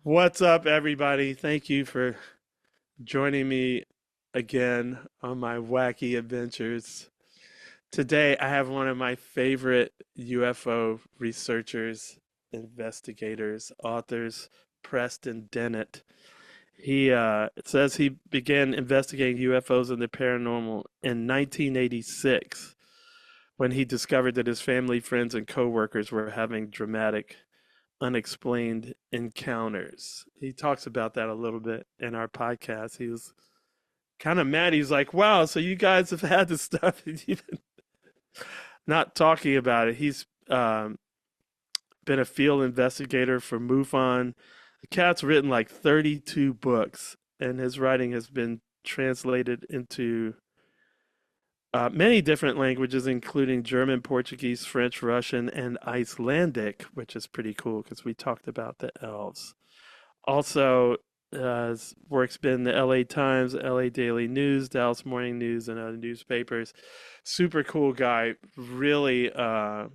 What's up, everybody? Thank you for joining me again on my wacky adventures. Today, I have one of my favorite UFO researchers, investigators, authors, Preston Dennett. It says he began investigating UFOs and the paranormal in 1986 when he discovered that his family, friends, and coworkers were having dramatic unexplained encounters. He talks about that a little bit in our podcast. He was kind of mad. He's like, wow, so you guys have had this stuff and you've been not talking about it. He's been a field investigator for MUFON. The cat's written like 32 books, and his writing has been translated into many different languages, including German, Portuguese, French, Russian, and Icelandic, which is pretty cool because we talked about the elves. Also, his work's been in the LA Times, LA Daily News, Dallas Morning News, and other newspapers. Super cool guy, really a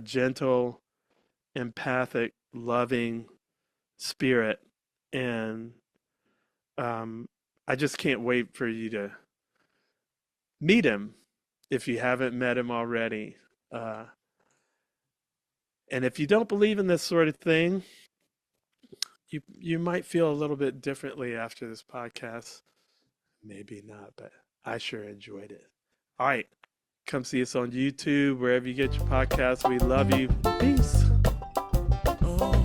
gentle, empathic, loving spirit. And I just can't wait for you to meet him if you haven't met him already. Uh, and if you don't believe in this sort of thing, you might feel a little bit differently after this podcast. Maybe not, but I sure enjoyed it. All right, come see us on YouTube, wherever you get your podcasts. We love you. Peace. Oh,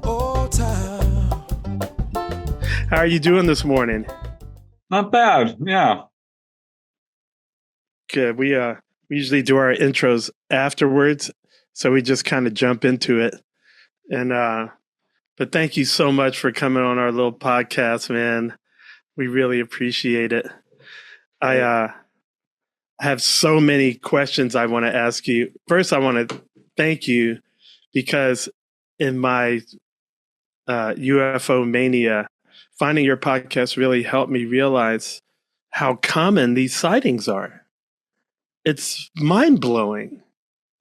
oh, time. How are you doing this morning? Not bad. Yeah. Good. We usually do our intros afterwards, so we just kind of jump into it. And but thank you so much for coming on our little podcast, man. We really appreciate it. I have so many questions I want to ask you. First, I want to thank you because in my UFO mania, finding your podcast really helped me realize how common these sightings are. It's mind-blowing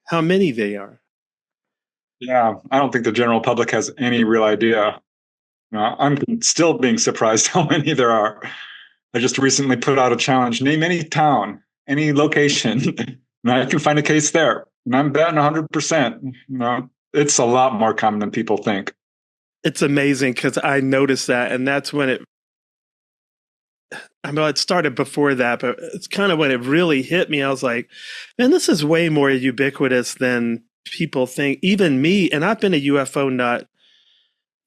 how many they are. Yeah. I don't think the general public has any real idea. I'm still being surprised how many there are. I just recently put out a challenge: name any town, any location, and I can find a case there. And I'm betting 100%. It's a lot more common than people think. It's amazing because I noticed that, and that's when I know it started before that, but it's kind of when it really hit me. I was like, man, this is way more ubiquitous than people think. Even me, and I've been a UFO nut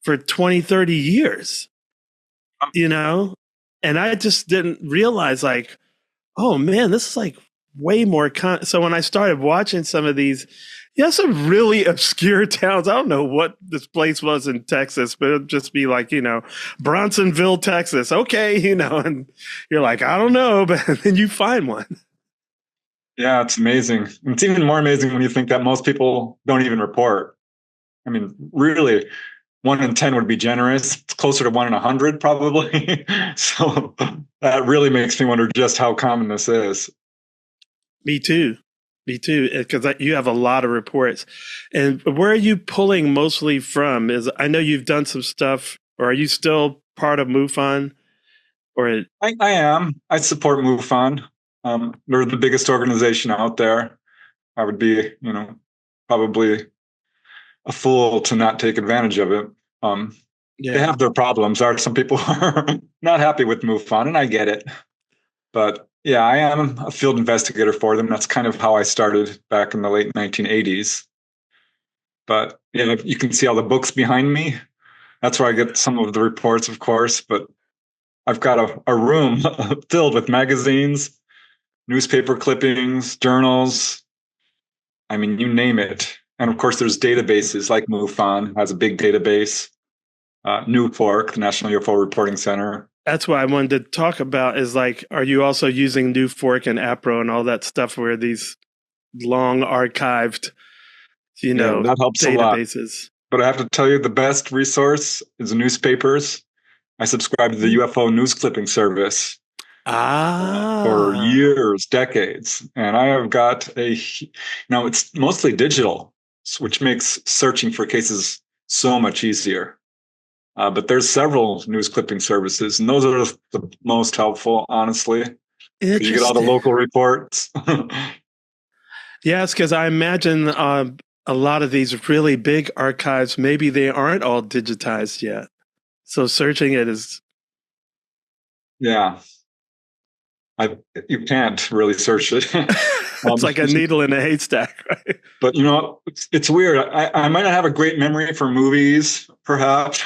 for 20, 30 years, you know? And I just didn't realize, like, oh man, this is like way more. So when I started watching some of these, some really obscure towns. I don't know what this place was in Texas, but it'd just be like, Bronsonville, Texas. Okay, and you're like, I don't know, but then you find one. Yeah, it's amazing. It's even more amazing when you think that most people don't even report. I mean, really, 1 in 10 would be generous. It's closer to 1 in 100, probably. So that really makes me wonder just how common this is. Me too. Me too, because you have a lot of reports. And where are you pulling mostly from? I know you've done some stuff, or are you still part of MUFON? Or I am. I support MUFON. They're the biggest organization out there. I would be, probably a fool to not take advantage of it. They have their problems. Some people are not happy with MUFON, and I get it. But yeah, I am a field investigator for them. That's kind of how I started back in the late 1980s. But you can see all the books behind me. That's where I get some of the reports, of course. But I've got a room filled with magazines, newspaper clippings, journals. I mean, you name it. And of course, there's databases like MUFON has a big database. NUFORC, the National UFO Reporting Center. That's what I wanted to talk about is like, are you also using NUFORC and APRO and all that stuff where these long archived, that helps databases? A lot. But I have to tell you, the best resource is newspapers. I subscribe to the UFO news clipping service for years, decades. And I have got it's mostly digital. which makes searching for cases so much easier. But there's several news clipping services, and those are the most helpful, honestly, because you get all the Interesting. local reports. Yes, because I imagine a lot of these really big archives, maybe they aren't all digitized yet. So searching it is Yeah, you can't really search it. it's like a needle in a haystack, right? But it's weird. I might not have a great memory for movies, perhaps,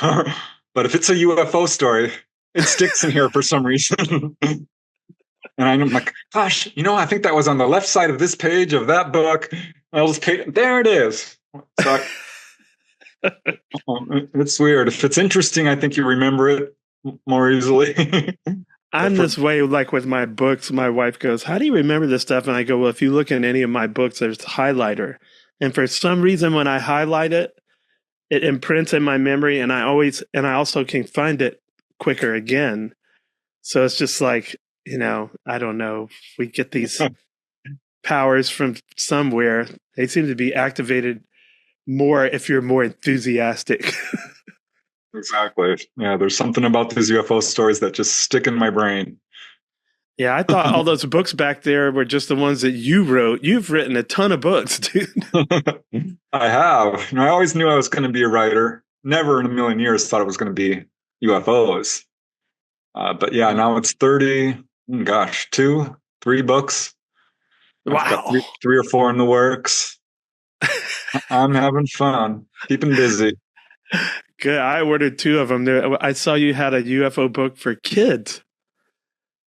but if it's a UFO story, it sticks in here for some reason. And I'm like, gosh, I think that was on the left side of this page of that book. I'll just there it is. So it's weird. If it's interesting, I think you remember it more easily. I'm this way, like with my books. My wife goes, "How do you remember this stuff?" And I go, "Well, if you look in any of my books, there's a highlighter. And for some reason, when I highlight it, it imprints in my memory, and I also can find it quicker again. So it's just like, I don't know. We get these powers from somewhere. They seem to be activated more if you're more enthusiastic." Exactly. Yeah, there's something about these UFO stories that just stick in my brain. Yeah, I thought all those books back there were just the ones that you wrote. You've written a ton of books, dude. I have. I always knew I was going to be a writer. Never in a million years thought it was going to be UFOs. But yeah, now it's 30, gosh, 3 books. I've got Wow. three or 4 in the works. I'm having fun, keeping busy. Good. I ordered 2 of them. I saw you had a UFO book for kids.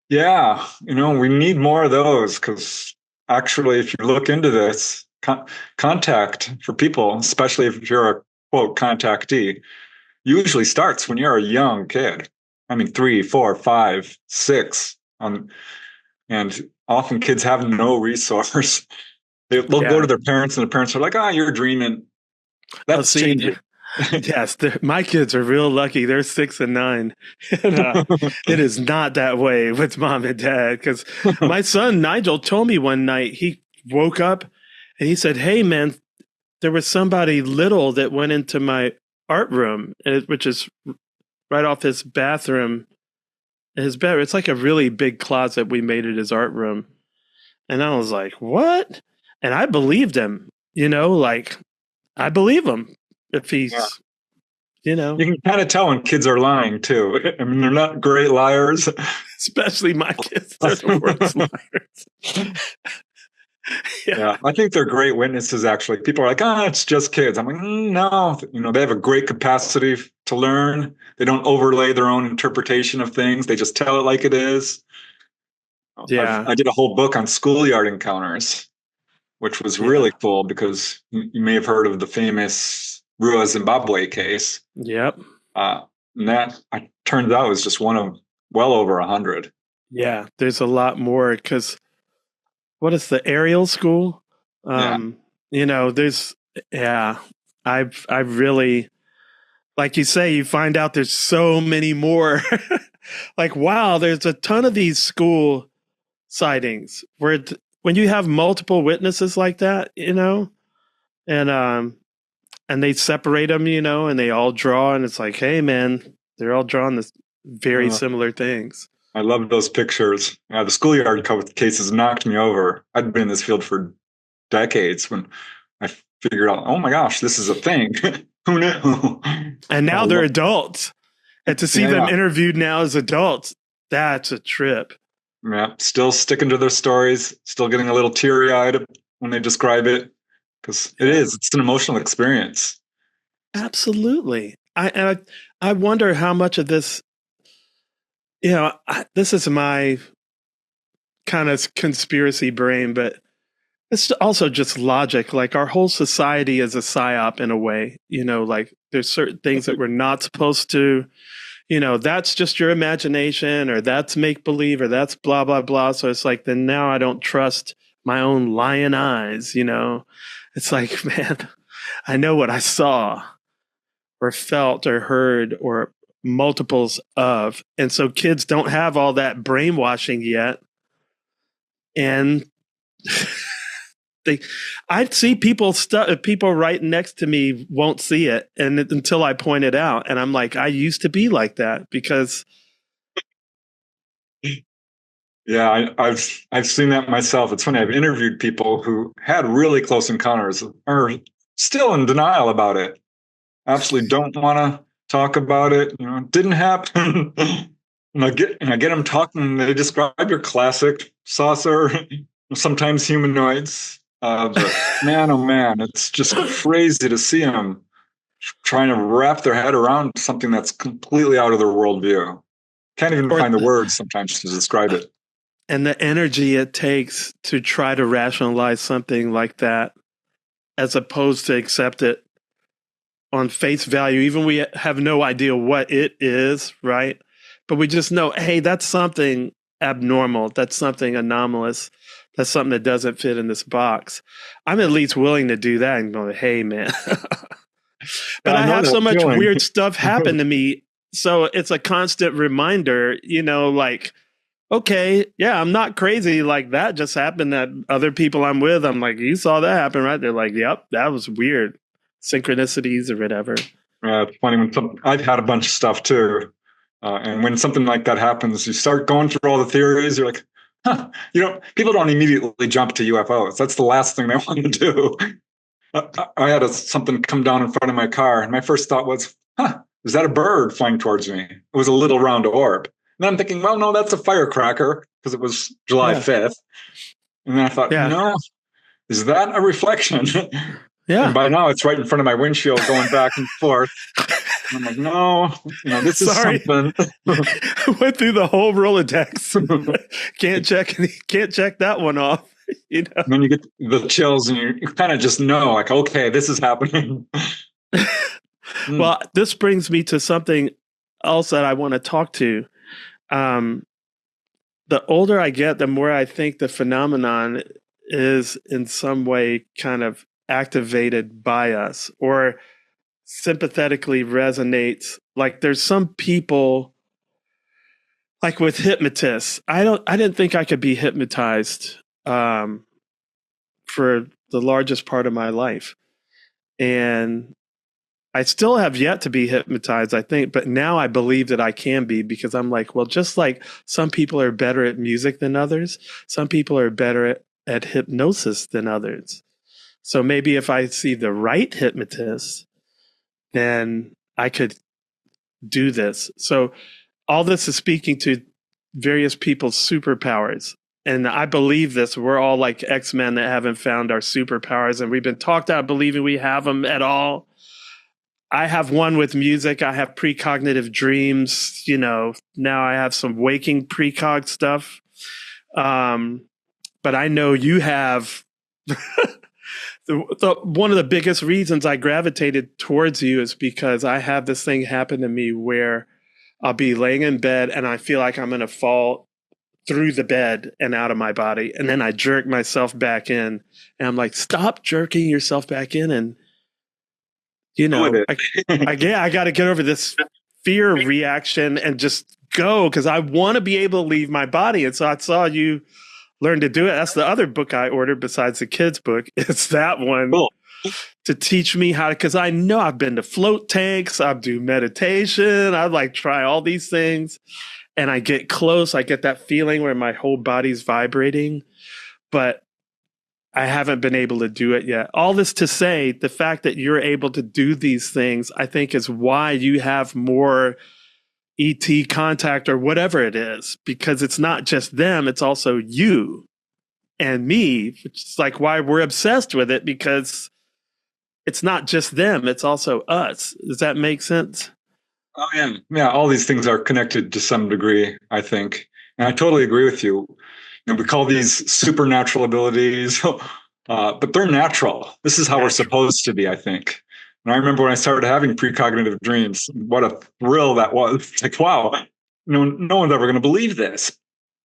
Yeah, we need more of those because actually, if you look into this, contact for people, especially if you're a quote contactee, usually starts when you're a young kid. I mean, 3, 4, 5, 6, and often kids have no resource. They'll go to their parents, and the parents are like, "Ah, you're dreaming." That's changing. Yes, my kids are real lucky. They're 6 and 9. And, it is not that way with mom and dad. Because my son Nigel told me one night, he woke up and he said, "Hey, man, there was somebody little that went into my art room, which is right off his bathroom. His bed. It's like a really big closet we made it his art room." And I was like, "What?" And I believed him. Like I believe him if he's. You can kind of tell when kids are lying too. I mean, they're not great liars. Especially my kids. They're the worst liars. Yeah, I think they're great witnesses, actually. People are like, it's just kids. I'm like, no. They have a great capacity to learn. They don't overlay their own interpretation of things. They just tell it like it is. Yeah. I did a whole book on schoolyard encounters, which was really cool because you may have heard of the famous Rua Zimbabwe case. Yep. And that turns out was just one of well over 100. Yeah, there's a lot more because what is the aerial school? There's I've really, like you say, you find out there's so many more. Like, wow, there's a ton of these school sightings where when you have multiple witnesses like that, and they separate them, and they all draw, and it's like, hey, man, they're all drawing this very similar things. I love those pictures. The schoolyard cases knocked me over. I'd been in this field for decades when I figured out, oh my gosh, this is a thing. Who knew? And now they're adults. And to see them interviewed now as adults, that's a trip. Yeah, still sticking to their stories, still getting a little teary-eyed when they describe it, because it's an emotional experience. Absolutely. I wonder how much of this, this is my kind of conspiracy brain, but it's also just logic. Like our whole society is a psyop in a way, like there's certain things that we're not supposed to, that's just your imagination, or that's make believe, or that's blah, blah, blah. So it's like, then now I don't trust my own lion eyes, It's like, man, I know what I saw or felt or heard or multiples of. And so kids don't have all that brainwashing yet. And They, I see people right next to me won't see it, and until I point it out, and I'm like, I used to be like that because Yeah, I've seen that myself. It's funny. I've interviewed people who had really close encounters, are still in denial about it. Absolutely don't want to talk about it. It didn't happen. And I get them talking. They describe your classic saucer, sometimes humanoids. But man, oh man, it's just crazy to see them trying to wrap their head around something that's completely out of their worldview. Can't even or find the words sometimes to describe it. and the energy it takes to try to rationalize something like that, as opposed to accept it on face value. Even we have no idea what it is, right? But we just know, hey, that's something abnormal. That's something anomalous. That's something that doesn't fit in this box. I'm at least willing to do that and go, hey, man. But I have so much weird stuff happen to me. So it's a constant reminder, like, okay, yeah, I'm not crazy. Like that just happened that other people I'm with, I'm like, you saw that happen, right? They're like, yep, that was weird. Synchronicities or whatever. It's funny I've had a bunch of stuff too. And when something like that happens, you start going through all the theories. You're like, huh, people don't immediately jump to UFOs. That's the last thing they want to do. I had something come down in front of my car, and my first thought was, huh, is that a bird flying towards me? It was a little round orb. And then I'm thinking, well, no, that's a firecracker because it was July 5th. And then I thought, no, is that a reflection? Yeah. And by now it's right in front of my windshield going back and forth. And I'm like, no, this is something. Went through the whole Rolodex. Can't check that one off. And then you get the chills and you kind of just know, like, okay, this is happening. Well, this brings me to something else that I want to talk to. The older I get, the more I think the phenomenon is in some way kind of activated by us or sympathetically resonates. Like there's some people, like with hypnotists, I didn't think I could be hypnotized for the largest part of my life. And I still have yet to be hypnotized, I think, but now I believe that I can be, because I'm like, well, just like some people are better at music than others, some people are better at hypnosis than others. So maybe if I see the right hypnotist, then I could do this. So all this is speaking to various people's superpowers. And I believe this. We're all like X-Men that haven't found our superpowers, and we've been talked out believing we have them at all. I have one with music. I have precognitive dreams. Now I have some waking precog stuff. But I know you have one of the biggest reasons I gravitated towards you is because I have this thing happen to me where I'll be laying in bed and I feel like I'm going to fall through the bed and out of my body. And then I jerk myself back in and I'm like, stop jerking yourself back in. And I got to get over this fear reaction and just go, because I want to be able to leave my body. And so I saw you learn to do it. That's the other book I ordered besides the kids' book. It's that one to teach me how to, because I know I've been to float tanks, I do meditation, I like try all these things, and I get close. I get that feeling where my whole body's vibrating, but I haven't been able to do it yet. All this to say, the fact that you're able to do these things, I think is why you have more ET contact or whatever it is, because it's not just them, it's also you and me, which is like why we're obsessed with it, because it's not just them, it's also us. Does that make sense? Oh, yeah. Yeah, all these things are connected to some degree, I think. And I totally agree with you. We call these supernatural abilities, but they're natural. This is how we're supposed to be, I think. And I remember when I started having precognitive dreams, what a thrill that was. It's like, wow, no one's ever going to believe this.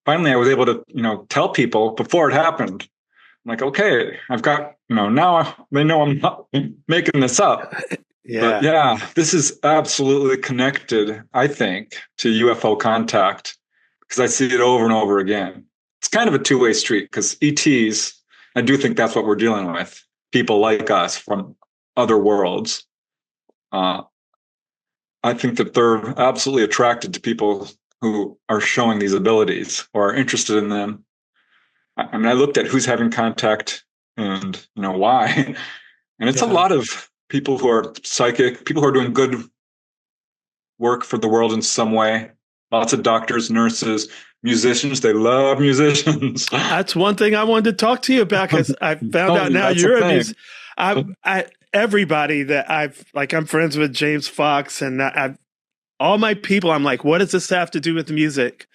Finally, I was able to, tell people before it happened. I'm like, okay, I've got, now they know I'm not making this up. Yeah. But this is absolutely connected, I think, to UFO contact, because I see it over and over again. It's kind of a two-way street, because ETs, I do think that's what we're dealing with. People like us from other worlds. Uh, I think that they're absolutely attracted to people who are showing these abilities or are interested in them. I mean, I looked at who's having contact and why, and it's a Yeah. lot of people who are psychic, people who are doing good work for the world in some way. Lots of doctors, nurses, musicians. They love musicians. That's one thing I wanted to talk to you about because I I'm found out telling you, now that's a you're a thing. music. I everybody that I'm friends with James Fox and all my people. I'm like, what does this have to do with music?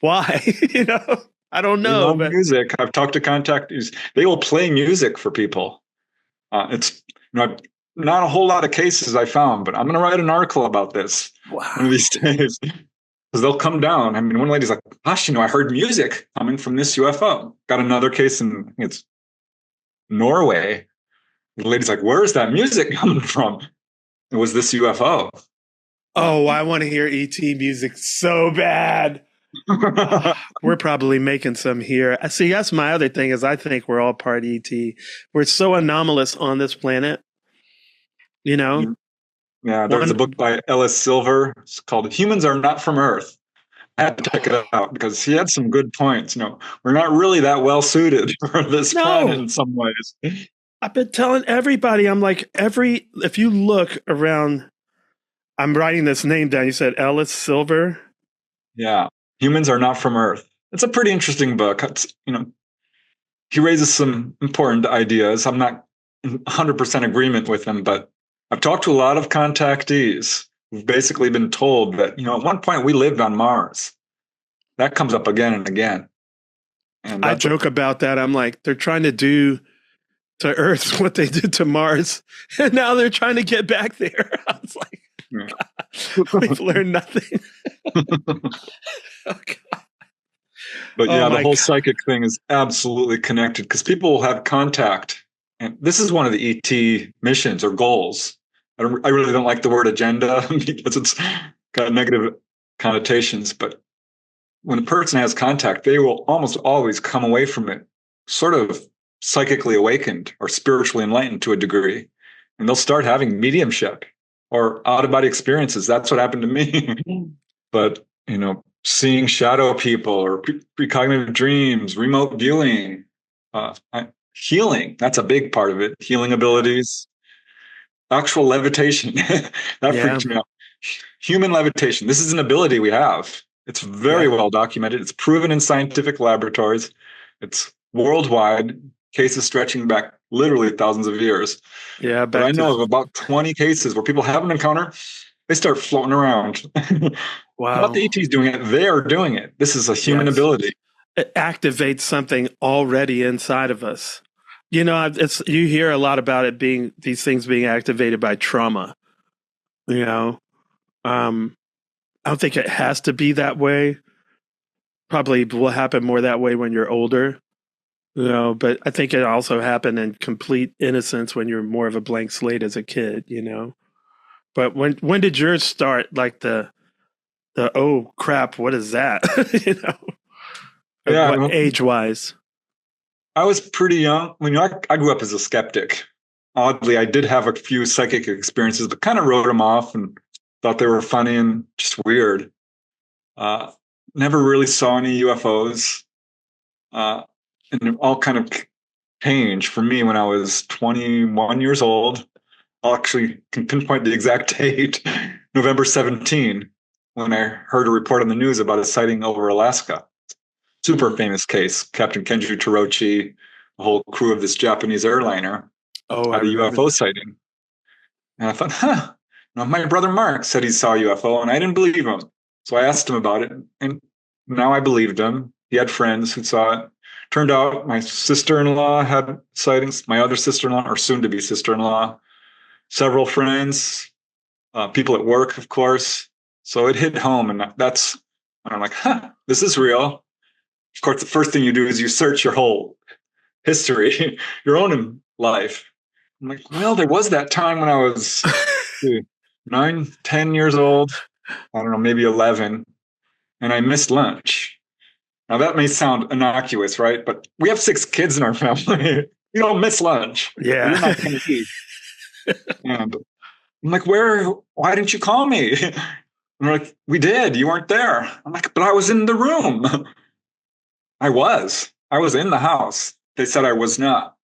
Why? I don't They know, love but music. I've talked to contactees. They will play music for people. It's not a whole lot of cases I found, but I'm going to write an article about this one of wow. these days because they'll come down. I mean, one lady's like, "Gosh, I heard music coming from this UFO." Got another case in I think it's Norway. The lady's like, "Where is that music coming from?" It was this UFO. Uh, Oh, I want to hear ET music so bad. We're probably making some here. See, that's my other thing is I think we're all part ET. We're so anomalous on this planet. You know, yeah, there's a one. book by Ellis Silver. It's called "Humans Are Not from Earth." I had to check it out because he had some good points. We're not really that well suited for this planet No, in some ways. I've been telling everybody. I'm like if you look around, I'm writing this name down. You said Ellis Silver. Yeah, humans are not from Earth. It's a pretty interesting book. He raises some important ideas. I'm not in 100% agreement with him, but I've talked to a lot of contactees who've basically been told that, at one point we lived on Mars. That comes up again and again. And I that's a, joke about that. I'm like, they're trying to do to Earth what they did to Mars, and now they're trying to get back there. I was like, yeah. we've learned nothing. Oh, But oh yeah, the my whole god. psychic thing is absolutely connected because people will have contact. And this is one of the ET missions or goals. I really don't like the word agenda because it's got negative connotations. But when a person has contact, they will almost always come away from it sort of psychically awakened or spiritually enlightened to a degree. And they'll start having mediumship or out of body experiences. That's what happened to me. But, seeing shadow people or precognitive dreams, remote viewing, healing, that's a big part of it. Healing abilities, actual levitation. That Yeah, freaked me out. Human levitation. This is an ability we have. It's very yeah, well documented. It's proven in scientific laboratories. It's worldwide, cases stretching back literally thousands of years. yeah. But I Back to know of about 20 cases where people have an encounter, they start floating around. Not the wow. ETs doing it, they are doing it. This is a human Yes, ability. it activates something already inside of us. It's you hear a lot about it being these things being activated by trauma. You know, um, I don't think it has to be that way. Probably will happen more that way when you're older. But I think it also happened in complete innocence when you're more of a blank slate as a kid. But when did yours start? Like the oh crap, what is that? Yeah, What age wise? I was pretty young. I grew up as a skeptic. Oddly, I did have a few psychic experiences, but kind of wrote them off and thought they were funny and just weird. Uh, Never really saw any UFOs. Uh, and it all kind of changed for me when I was 21 years old. I actually can pinpoint the exact date, November 17, when I heard a report on the news about a sighting over Alaska. Super famous case. Captain Kenji Torochi, the whole crew of this Japanese airliner Oh, I had a remember UFO that. sighting. And I thought, my brother Mark said he saw a UFO, and I didn't believe him. So I asked him about it, and now I believed him. He had friends who saw it. Turned out my sister-in-law had sightings, my other sister-in-law, or soon-to-be sister-in-law, several friends, people at work, of course. So it hit home, and that's when I'm like, this is real. Of course, the first thing you do is you search your whole history, your own life. I'm like, well, there was that time when I was 9, 10 years old. I don't know, maybe 11, and I missed lunch. Now that may sound innocuous, right? But we have 6 kids in our family. You don't miss lunch. Or you're Yeah. not going to eat. And I'm like, why didn't you call me? And they're like, we did. You weren't there. I'm like, but I was in the room. I was. I was in the house. They said I was not.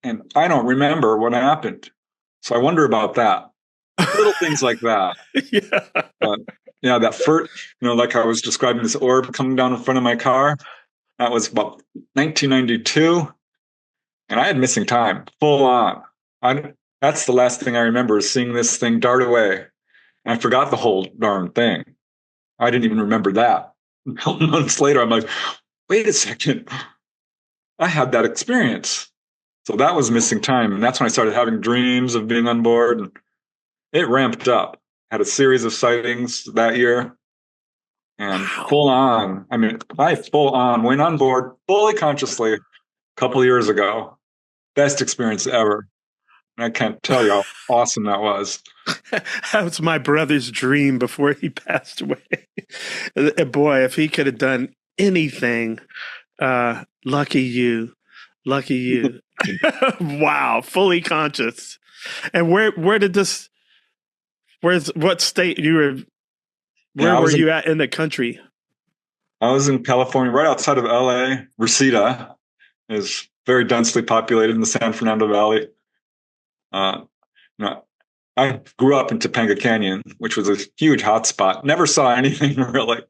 And I don't remember what happened. So I wonder about that. Little things like that. Yeah. But yeah, that first, like I was describing this orb coming down in front of my car. That was about 1992. And I had missing time, full on. That's the last thing I remember is seeing this thing dart away. And I forgot the whole darn thing. I didn't even remember that. Months later, I'm like, wait a second. I had that experience. So that was missing time. And that's when I started having dreams of being on board. And it ramped up. Had a series of sightings that year. And Wow. full on. I mean, I full on went on board fully consciously a couple of years ago. Best experience ever. And I can't tell you how awesome that was. That was my brother's dream before he passed away. Boy, if he could have done anything, lucky you. Lucky you. Wow, fully conscious. And where did this what state where were you at in the country? I was in California, right outside of LA. Reseda is very densely populated in the San Fernando Valley. No, I grew up in Topanga Canyon, which was a huge hotspot. Never saw anything really.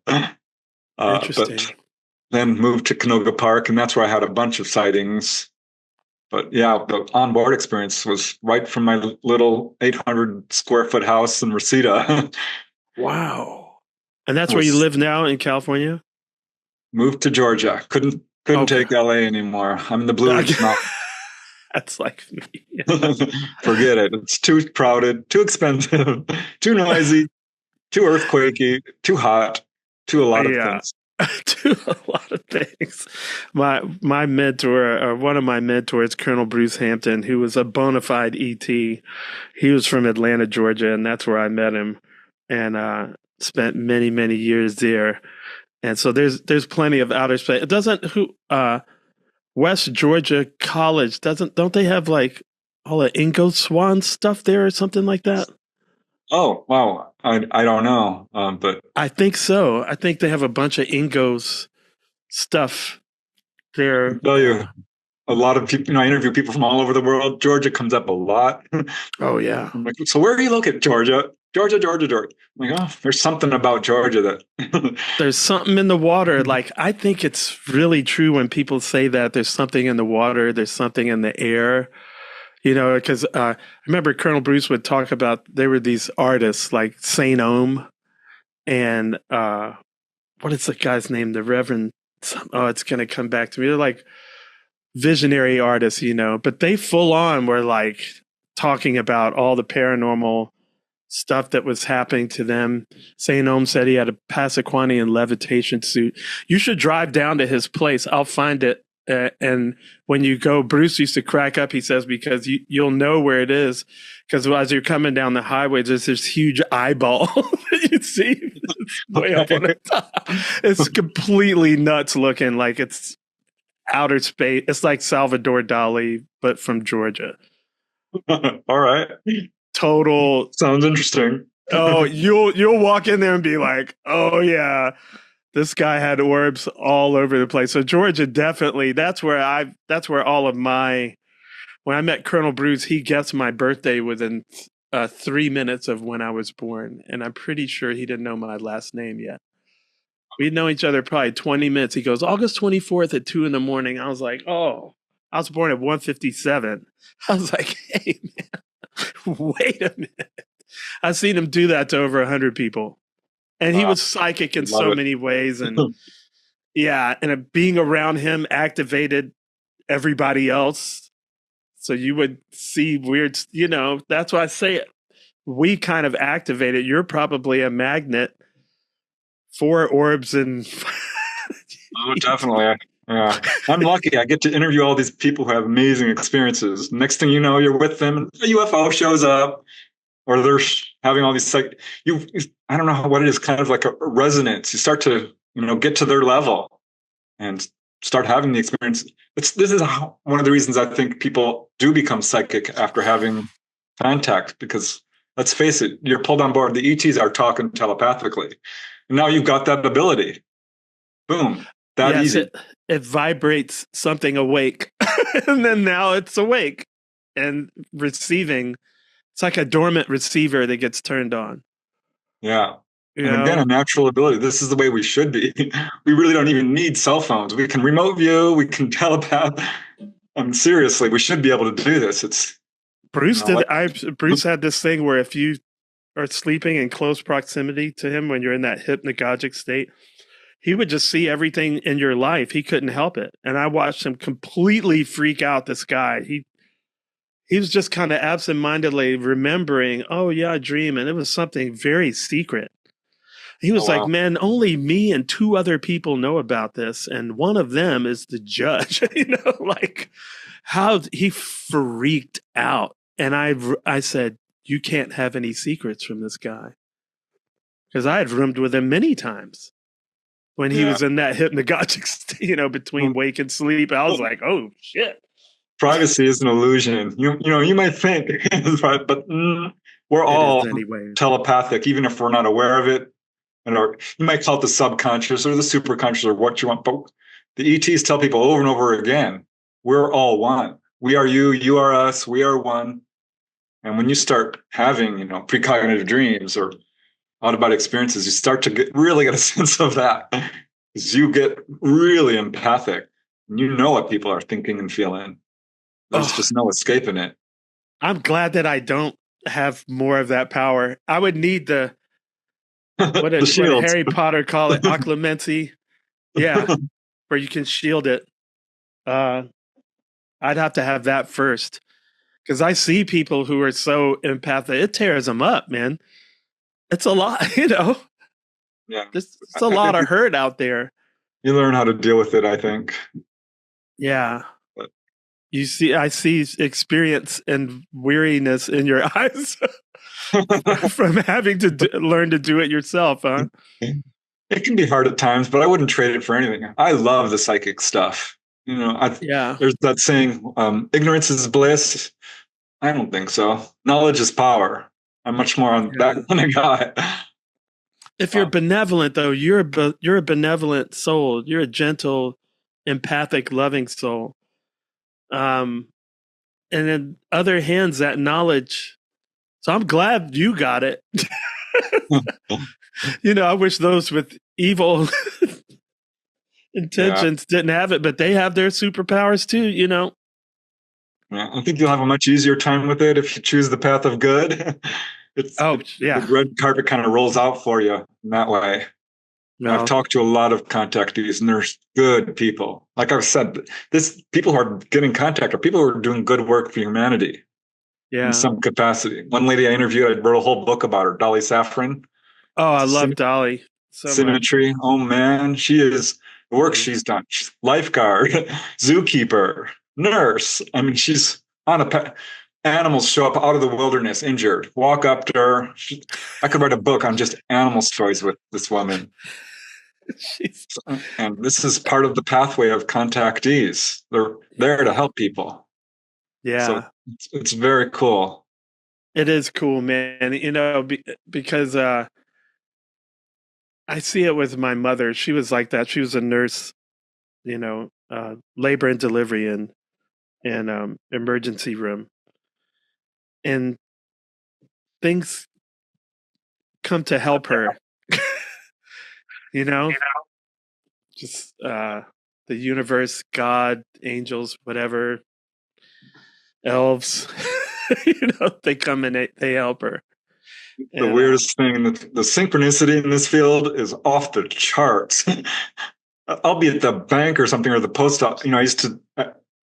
Interesting. But then moved to Canoga Park, and that's where I had a bunch of sightings. But yeah, the onboard experience was right from my little 800 square foot house in Reseda. Wow. And that's where you live now in California? Moved to Georgia. Couldn't Okay. take LA anymore. I'm in the Blue Ridge Mountains. That's like me. Forget it. It's too crowded, too expensive, too noisy, too earthquakey, too hot, too a lot of Yeah. things. Do a lot of things. My mentor, or one of my mentors, Colonel Bruce Hampton, who was a bona fide ET. He was from Atlanta, Georgia, and that's where I met him, and spent many years there. And so there's plenty of outer space. It doesn't West Georgia College don't they have like all the Ingo Swan stuff there or something like that? Oh, wow. I don't know. But I think so. I think they have a bunch of Ingo's stuff there. I tell you, a lot of people, I interview people from all over the world. Georgia comes up a lot. Oh yeah. I'm like, so where are you located? Georgia. Georgia. I'm like, oh, there's something about Georgia that There's something in the water. Like, I think it's really true when people say that there's something in the water, there's something in the air, because I remember Colonel Bruce would talk about there were these artists like Saint Ohm and what is the guy's name? The Reverend. Oh, it's going to come back to me. They're like visionary artists, but they full on were like talking about all the paranormal stuff that was happening to them. St. Ohm said he had a Passequanian levitation suit. You should drive down to his place. I'll find it. And when you go, Bruce used to crack up, he says, because you'll know where it is. Because as you're coming down the highway, there's this huge eyeball that you see way up on the top. It's completely nuts looking, like it's outer space. It's like Salvador Dali, but from Georgia. all right. Total. Sounds interesting. Oh, you'll walk in there and be like, oh yeah, this guy had orbs all over the place. So Georgia, definitely, that's where all of my, when I met Colonel Bruce, he guessed my birthday within 3 minutes of when I was born. And I'm pretty sure he didn't know my last name yet. We'd known each other probably 20 minutes. He goes, August 24th at 2 a.m. I was like, oh, I was born at 1:57. I was like, hey, man, wait a minute. I've seen him do that to over 100 people. And he was psychic in so many ways. And yeah, and being around him activated everybody else. So you would see weird, that's why I say it. We kind of activated. You're probably a magnet for orbs and. Oh, definitely. Yeah. I'm lucky. I get to interview all these people who have amazing experiences. Next thing you know, you're with them, and a UFO shows up. Or they're having all these I don't know what it is, kind of like a resonance. You start to, get to their level. and start having the experience. This is one of the reasons I think people do become psychic after having contact, because let's face it, you're pulled on board. The ETs are talking telepathically. And now you've got that ability. Boom. That Yes, easy. it vibrates something awake. And then now it's awake and receiving. It's like a dormant receiver that gets turned on. Yeah. You And know? again, a natural ability. This is the way we should be. We really don't even need cell phones. We can remote view, we can telepath. Seriously, we should be able to do this. It's Bruce like, Bruce had this thing where if you are sleeping in close proximity to him when you're in that hypnagogic state, he would just see everything in your life. He couldn't help it. And I watched him completely freak out, this guy. He was just kind of absentmindedly remembering, oh yeah, I dream. And it was something very secret. He was like, wow. man, only me and two other people know about this. And one of them is the judge, like how he freaked out. And I said, you can't have any secrets from this guy. Because I had roomed with him many times when he was in that hypnagogic state, between wake and sleep. I was like, oh shit. Privacy is an illusion. You might think, but we're all anyway. telepathic, even if we're not aware of it. You might call it the subconscious or the superconscious or what you want. But the ETs tell people over and over again, we're all one. We are you, you are us, we are one. And when you start having, precognitive dreams or out-of-body experiences, you start to really get a sense of that. Because you get really empathic. And you know what people are thinking and feeling. There's just no escaping it. I'm glad that I don't have more of that power. I would need the what did Harry Potter call it? Occlumency. Yeah. Where you can shield it. I'd have to have that first. Because I see people who are so empathic, it tears them up, man. It's a lot, Yeah. It's a lot of hurt out there. You learn how to deal with it, I think. Yeah. I see experience and weariness in your eyes from having to learn to do it yourself, huh? It can be hard at times, but I wouldn't trade it for anything. I love the psychic stuff. There's that saying, ignorance is bliss. I don't think so. Knowledge is power. I'm much more on that kind of guy. If you're benevolent, though, you're a benevolent soul. You're a gentle, empathic, loving soul. And in other hands, that knowledge. So I'm glad you got it. I wish those with evil intentions didn't have it, but they have their superpowers too, Yeah, I think you'll have a much easier time with it if you choose the path of good. The red carpet kind of rolls out for you in that way. No. I've talked to a lot of contactees, and they're good people. Like I've said, people who are getting contact are people who are doing good work for humanity in some capacity. One lady I interviewed, I wrote a whole book about her, Dolly Saffron. Oh, I love Dolly. So Symmetry. Much. Oh man, she is the work she's done. She's lifeguard, zookeeper, nurse. I mean, she's on a animals show up out of the wilderness injured. Walk up to her. I could write a book on just animal stories with this woman. And this is part of the pathway of contactees. They're there to help people. Yeah. So it's very cool. It is cool, man. Because I see it with my mother. She was like that. She was a nurse, labor and delivery in emergency room. And things come to help her. Just the universe, God, angels, whatever, elves, they come and they help her. The weirdest thing, the synchronicity in this field is off the charts. I'll be at the bank or something, or the post office. I used to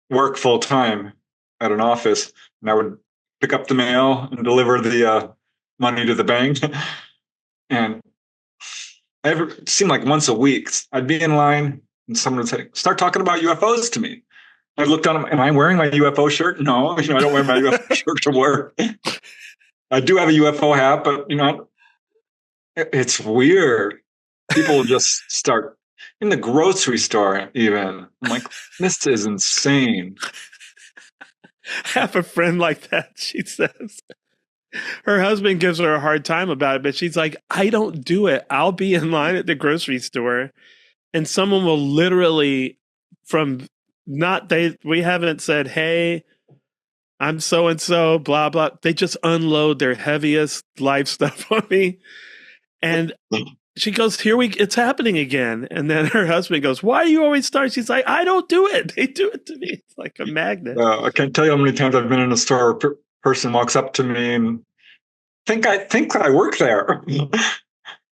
work full time at an office, and I would pick up the mail and deliver the money to the bank. And it seemed like once a week, I'd be in line, and someone would say, "Start talking about UFOs to me." I looked on them. Am I wearing my UFO shirt? No, I don't wear my UFO shirt to work. I do have a UFO hat, but it's weird. People just start in the grocery store, even. I'm like, this is insane. I have a friend like that. She says her husband gives her a hard time about it, but she's like, I don't do it. I'll be in line at the grocery store and someone will literally from not they we haven't said, hey, I'm so and so, blah blah. They just unload their heaviest life stuff on me. And she goes, it's happening again. And then her husband goes, why do you always start? She's like, I don't do it. They do it to me. It's like a magnet. I can't tell you how many times I've been in a store, person walks up to me and think I work there.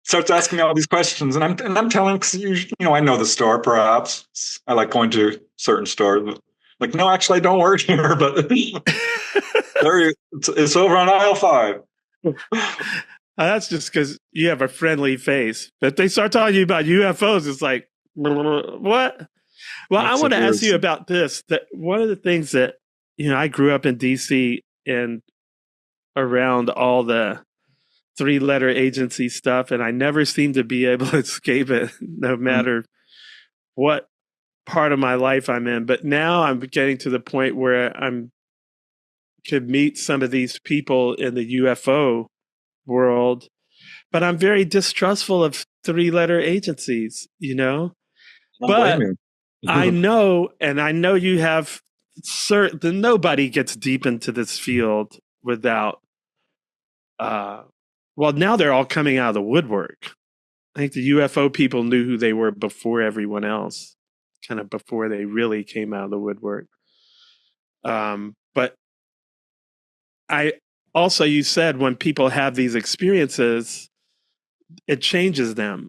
Starts asking me all these questions, and I'm telling him, because I know the store. Perhaps I like going to certain stores. But like, no, actually, I don't work here. But it's over on aisle 5. That's just because you have a friendly face. But they start talking to you about UFOs, it's like, what? Well, I want to ask you about this. That one of the things that I grew up in DC and around all the 3-letter agency stuff, and I never seem to be able to escape it, no matter what part of my life I'm in. But now I'm getting to the point where could meet some of these people in the UFO world, but I'm very distrustful of 3-letter agencies, But I know, and I know you have certain, nobody gets deep into this field without, well, now they're all coming out of the woodwork. I think the UFO people knew who they were before everyone else, kind of before they really came out of the woodwork. But you said when people have these experiences, it changes them.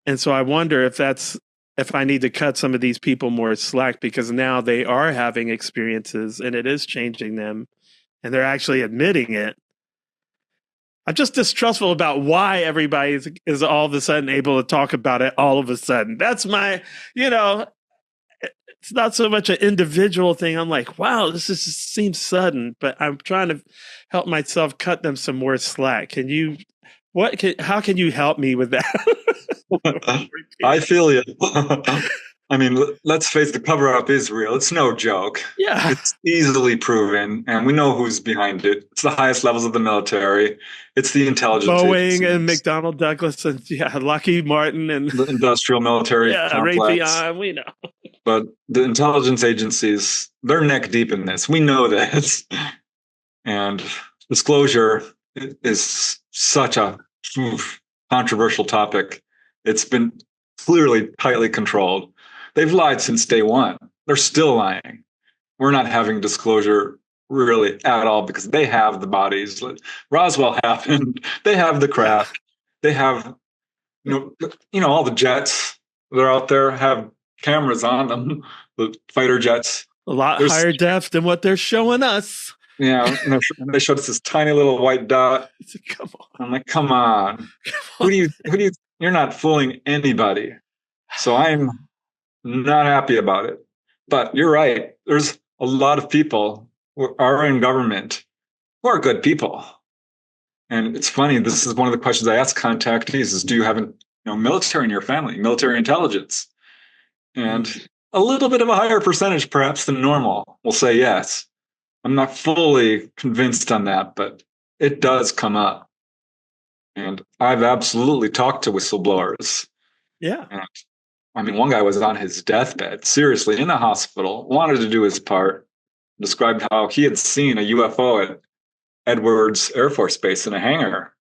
And so I wonder if I need to cut some of these people more slack, because now they are having experiences and it is changing them and they're actually admitting it. I'm just distrustful about why everybody is all of a sudden able to talk about it all of a sudden. That's my, it's not so much an individual thing. I'm like, wow, this just seems sudden, but I'm trying to help myself cut them some more slack. How can you help me with that? I feel you. I mean, let's face the cover-up is real. It's no joke. Yeah. It's easily proven, and we know who's behind it. It's the highest levels of the military. It's the intelligence Boeing agencies. And McDonnell Douglas and Lockheed Martin and the industrial military complex. Raytheon, we know. But the intelligence agencies, they're neck deep in this. We know this. And disclosure is such a controversial topic. It's been clearly tightly controlled. They've lied since day one. They're still lying. We're not having disclosure really at all because they have the bodies. Roswell happened. They have the craft. They have, all the jets that are out there have cameras on them. The fighter jets. A lot higher def than what they're showing us. Yeah, and they showed us this tiny little white dot. Come on. I'm like, come on. Who do you? You're not fooling anybody. So I'm not happy about it. But you're right. There's a lot of people who are in government who are good people. And it's funny. This is one of the questions I ask contactees: is do you have military in your family, military intelligence? And a little bit of a higher percentage, perhaps, than normal will say yes. I'm not fully convinced on that, but it does come up. And I've absolutely talked to whistleblowers. Yeah. And, one guy was on his deathbed, seriously, in a hospital, wanted to do his part, described how he had seen a UFO at Edwards Air Force Base in a hangar.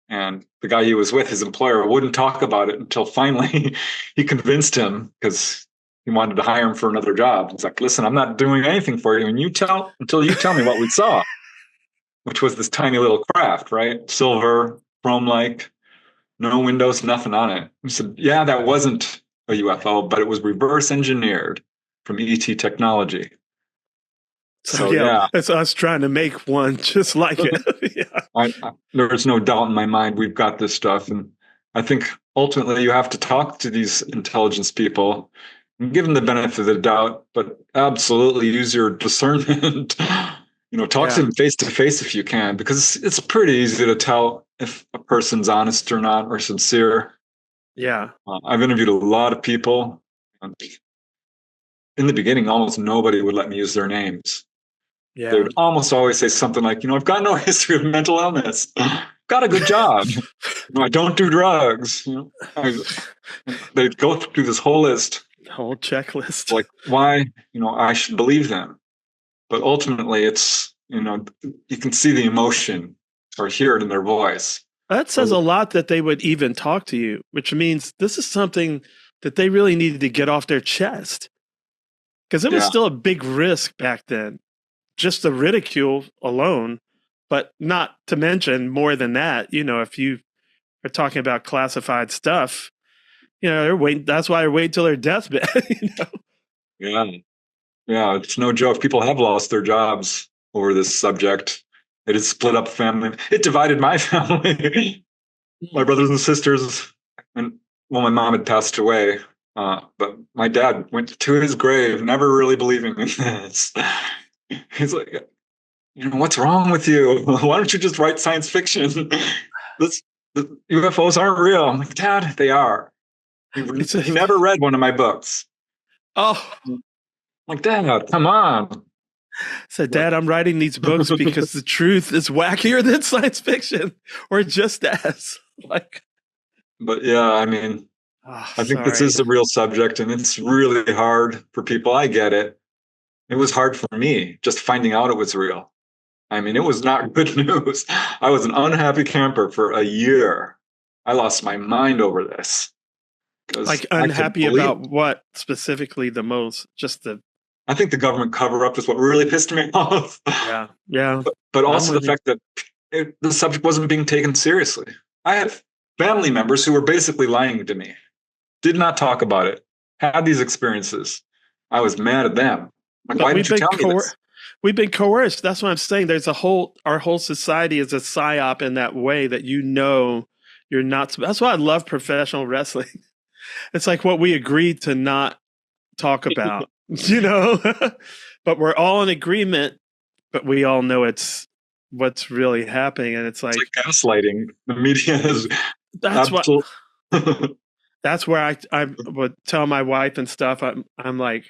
And the guy he was with, his employer, wouldn't talk about it until finally he convinced him, because he wanted to hire him for another job. He's like, listen, I'm not doing anything for you until you tell me what we saw, which was this tiny little craft, right? Silver, chrome-like, no windows, nothing on it. He said, yeah, that wasn't a UFO, but it was reverse engineered from ET technology. So yeah, that's us trying to make one just like it. Yeah. There's no doubt in my mind we've got this stuff. And I think ultimately you have to talk to these intelligence people, give them the benefit of the doubt, but absolutely use your discernment. Talk to them face to face if you can, because it's pretty easy to tell if a person's honest or not, or sincere. Yeah. I've interviewed a lot of people. In the beginning, almost nobody would let me use their names. They Yeah. would almost always say something like, I've got no history of mental illness. Got a good job. I don't do drugs. They'd go through this whole list, Whole checklist. like why, I should believe them. But ultimately, it's, you can see the emotion or hear it in their voice. That says a lot that they would even talk to you, which means this is something that they really needed to get off their chest. Because it was still a big risk back then. Just the ridicule alone, but not to mention more than that, if you are talking about classified stuff, they're waiting. That's why they're waiting till their deathbed. Yeah. Yeah. It's no joke. People have lost their jobs over this subject. It has split up family. It divided my family. My brothers and sisters. And my mom had passed away. But my dad went to his grave, never really believing in this. He's like, what's wrong with you? Why don't you just write science fiction? The UFOs aren't real. I'm like, Dad, they are. He never read one of my books. Oh. I'm like, Dad, come on. So, Dad, I'm writing these books because the truth is wackier than science fiction, or just as But yeah, I mean, I think this is a real subject, and it's really hard for people. I get it. It was hard for me just finding out it was real. I mean, it was not good news. I was an unhappy camper for a year. I lost my mind over this. Like unhappy about what specifically the most? I think the government cover-up is what really pissed me off. Yeah, yeah. But also the fact that the subject wasn't being taken seriously. I had family members who were basically lying to me, did not talk about it, had these experiences. I was mad at them. Like, why didn't you tell me this? We've been coerced. That's what I'm saying. There's our whole society is a psyop in that way that you're not. That's why I love professional wrestling. It's like what we agreed to not talk about, but we're all in agreement, but we all know it's what's really happening. And it's like gaslighting. The media is that's where I would tell my wife and stuff. I'm like,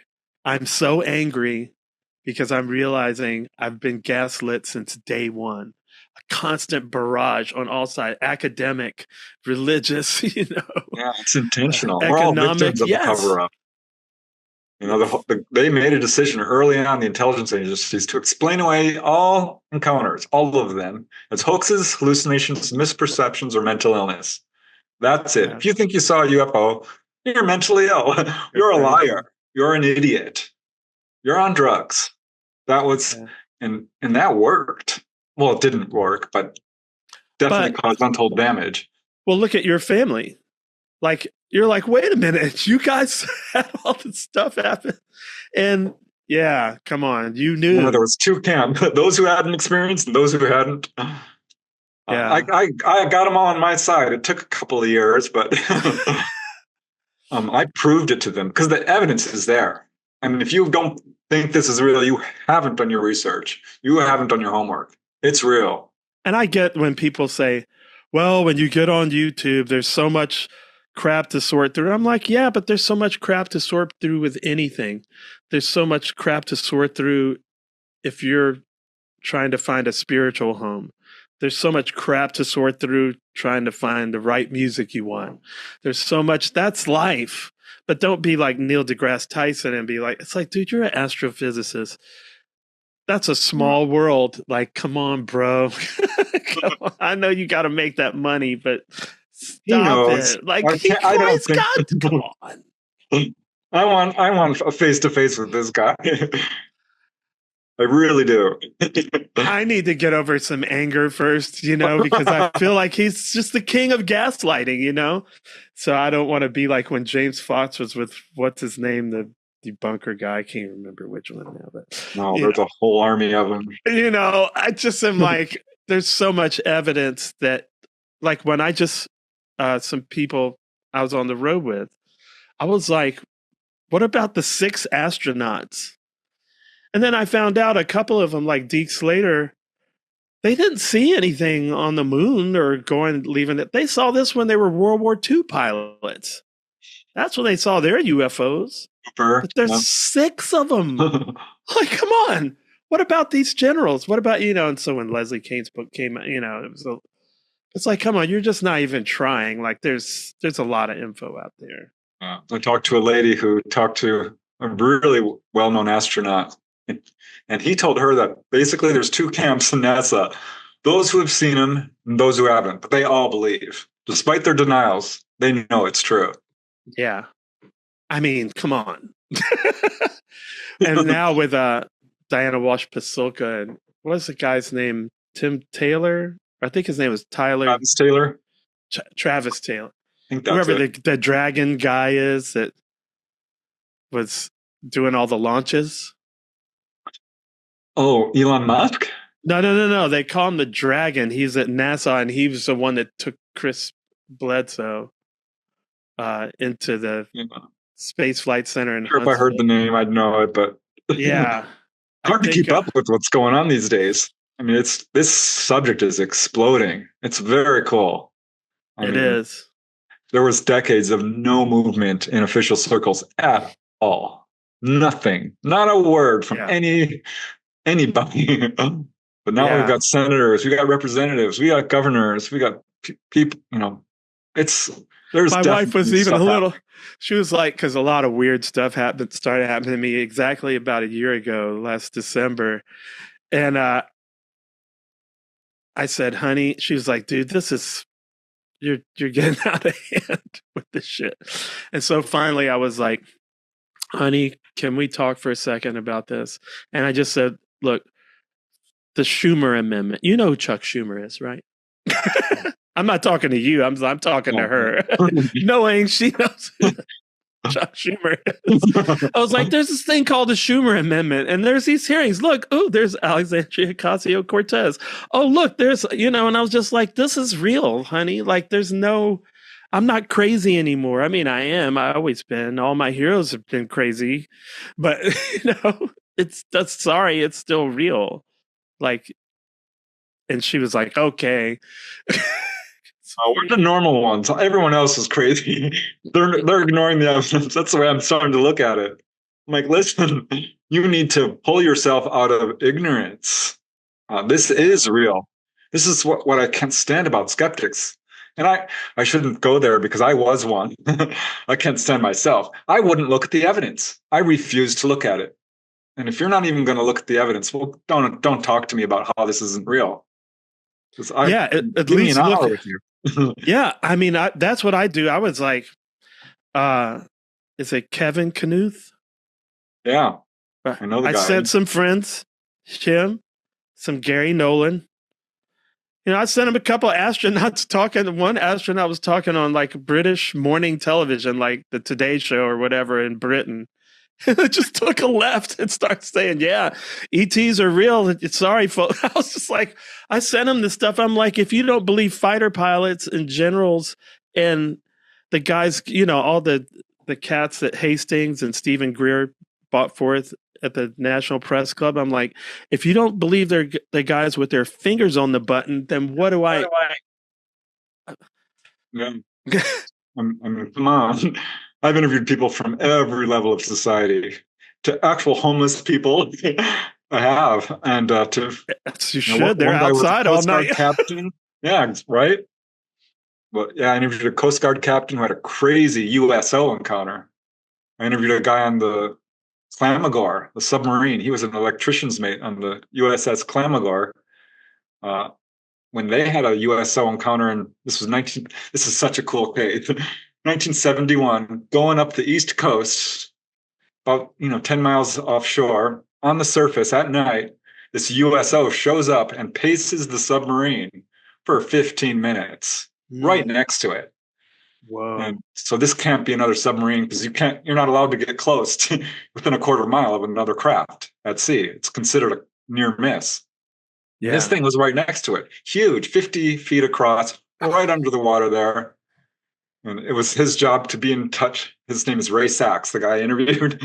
I'm so angry because I'm realizing I've been gaslit since day one. A constant barrage on all sides, academic, religious, Yeah, it's intentional. Economic, we're all victims of the cover-up. They made a decision early on, the intelligence agencies, to explain away all encounters, all of them, as hoaxes, hallucinations, misperceptions, or mental illness. That's it. If you think you saw a UFO, you're mentally ill. You're a liar. You're an idiot. You're on drugs. That was, and that worked. Well, it didn't work, but definitely caused untold damage. Well, look at your family. Like, you're like, wait a minute, you guys had all this stuff happen. And yeah, come on, you knew. There was two camps, those who had an experience and those who hadn't. I got them all on my side. It took a couple of years, but I proved it to them because the evidence is there. I mean, if you don't think this is real, you haven't done your research. You haven't done your homework. It's real. And I get when people say, well, when you get on YouTube, there's so much crap to sort through. I'm like, yeah, but there's so much crap to sort through with anything. There's so much crap to sort through if you're trying to find a spiritual home. There's so much crap to sort through trying to find the right music you want. There's so much, that's life. But don't be like Neil deGrasse Tyson and be like, it's like, dude, you're an astrophysicist. That's a small world. Like, come on, bro. Come on. I know you got to make that money, but stop it. Like, come on. I want a face-to-face with this guy. I really do. I need to get over some anger first, because I feel like he's just the king of gaslighting, So I don't want to be like when James Fox was with, what's his name, the debunker guy. I can't remember which one now, but no, there's a whole army of them. I just am like, there's so much evidence that, like, when I just some people I was on the road with, I was like, what about the 6 astronauts? And then I found out a couple of them, like Deke Slater, They didn't see anything on the moon or leaving it. They saw this when they were World War II pilots. That's when they saw their UFOs. Super. But there's 6 of them. Like, come on. What about these generals? What about, and so when Leslie Kane's book came out, it's like, come on, you're just not even trying. Like there's a lot of info out there. I talked to a lady who talked to a really well-known astronaut, and he told her that basically there's 2 camps in NASA: those who have seen him and those who haven't. But they all believe, despite their denials, they know it's true. Yeah, I mean, come on. And now with Diana Walsh Pasulka and what's the guy's name? Tim Taylor? I think his name was Tyler. Travis Taylor. Travis Taylor. I think that's whoever the dragon guy is that was doing all the launches. Oh, Elon Musk? No. They call him the dragon. He's at NASA, and he was the one that took Chris Bledsoe into the Space Flight Center. Sure, if I heard the name, I'd know it, but yeah, hard to keep up with what's going on these days. I mean, this subject is exploding. It's very cool. I mean, is. There was decades of no movement in official circles at all. Nothing. Not a word from anybody. But now we've got senators, we got representatives, we got governors, we got people. There's. My wife was even a little. She was like, because a lot of weird stuff started happening to me exactly about a year ago, last December, and I said, "Honey," she was like, "Dude, this is." You're getting out of hand with this shit. And so finally I was like, honey, can we talk for a second about this? And I just said, look, the Schumer Amendment, you know who Chuck Schumer is, right? I'm not talking to you. I'm talking to her. Knowing she knows who Chuck Schumer is. I was like, there's this thing called the Schumer Amendment, and there's these hearings. Look, there's Alexandria Ocasio-Cortez. Oh, look, there's, and I was just like, this is real, honey. Like, I'm not crazy anymore. I mean, I am. I've always been. All my heroes have been crazy, but it's still real. Like, and she was like, okay. We're the normal ones. Everyone else is crazy. They're ignoring the evidence. That's the way I'm starting to look at it. I'm like, listen, you need to pull yourself out of ignorance. This is real. This is what I can't stand about skeptics. And I shouldn't go there because I was one. I can't stand myself. I wouldn't look at the evidence. I refuse to look at it. And if you're not even going to look at the evidence, well, don't talk to me about how this isn't real. At least look with you. Yeah, I mean, that's what I do. I was like, is it Kevin Knuth? Yeah, I know the guy. I sent some friends, Tim, some Gary Nolan. I sent him a couple of astronauts talking. One astronaut was talking on like British morning television, like the Today Show or whatever in Britain. And it just took a left and started saying, yeah, ETs are real. Sorry, folks. I was just like, I sent him this stuff. I'm like, if you don't believe fighter pilots and generals and the guys, all the cats that Hastings and Stephen Greer brought forth at the National Press Club, I'm like, if you don't believe they're the guys with their fingers on the button, then what do I? Yeah. I mean, come on. I've interviewed people from every level of society, to actual homeless people. I have, and you should. They're outside all night. Captain, yeah, right. But yeah, I interviewed a Coast Guard captain who had a crazy USO encounter. I interviewed a guy on the Clamagore, the submarine. He was an electrician's mate on the USS Clamagore. When they had a USO encounter, and this is such a cool case. 1971, going up the East Coast, about 10 miles offshore, on the surface at night, this USO shows up and paces the submarine for 15 minutes, right next to it. Whoa! And so this can't be another submarine because you're not allowed to get close to within a quarter mile of another craft at sea. It's considered a near miss. Yeah. This thing was right next to it, huge, 50 feet across, right under the water there. And it was his job to be in touch. His name is Ray Sachs, the guy I interviewed.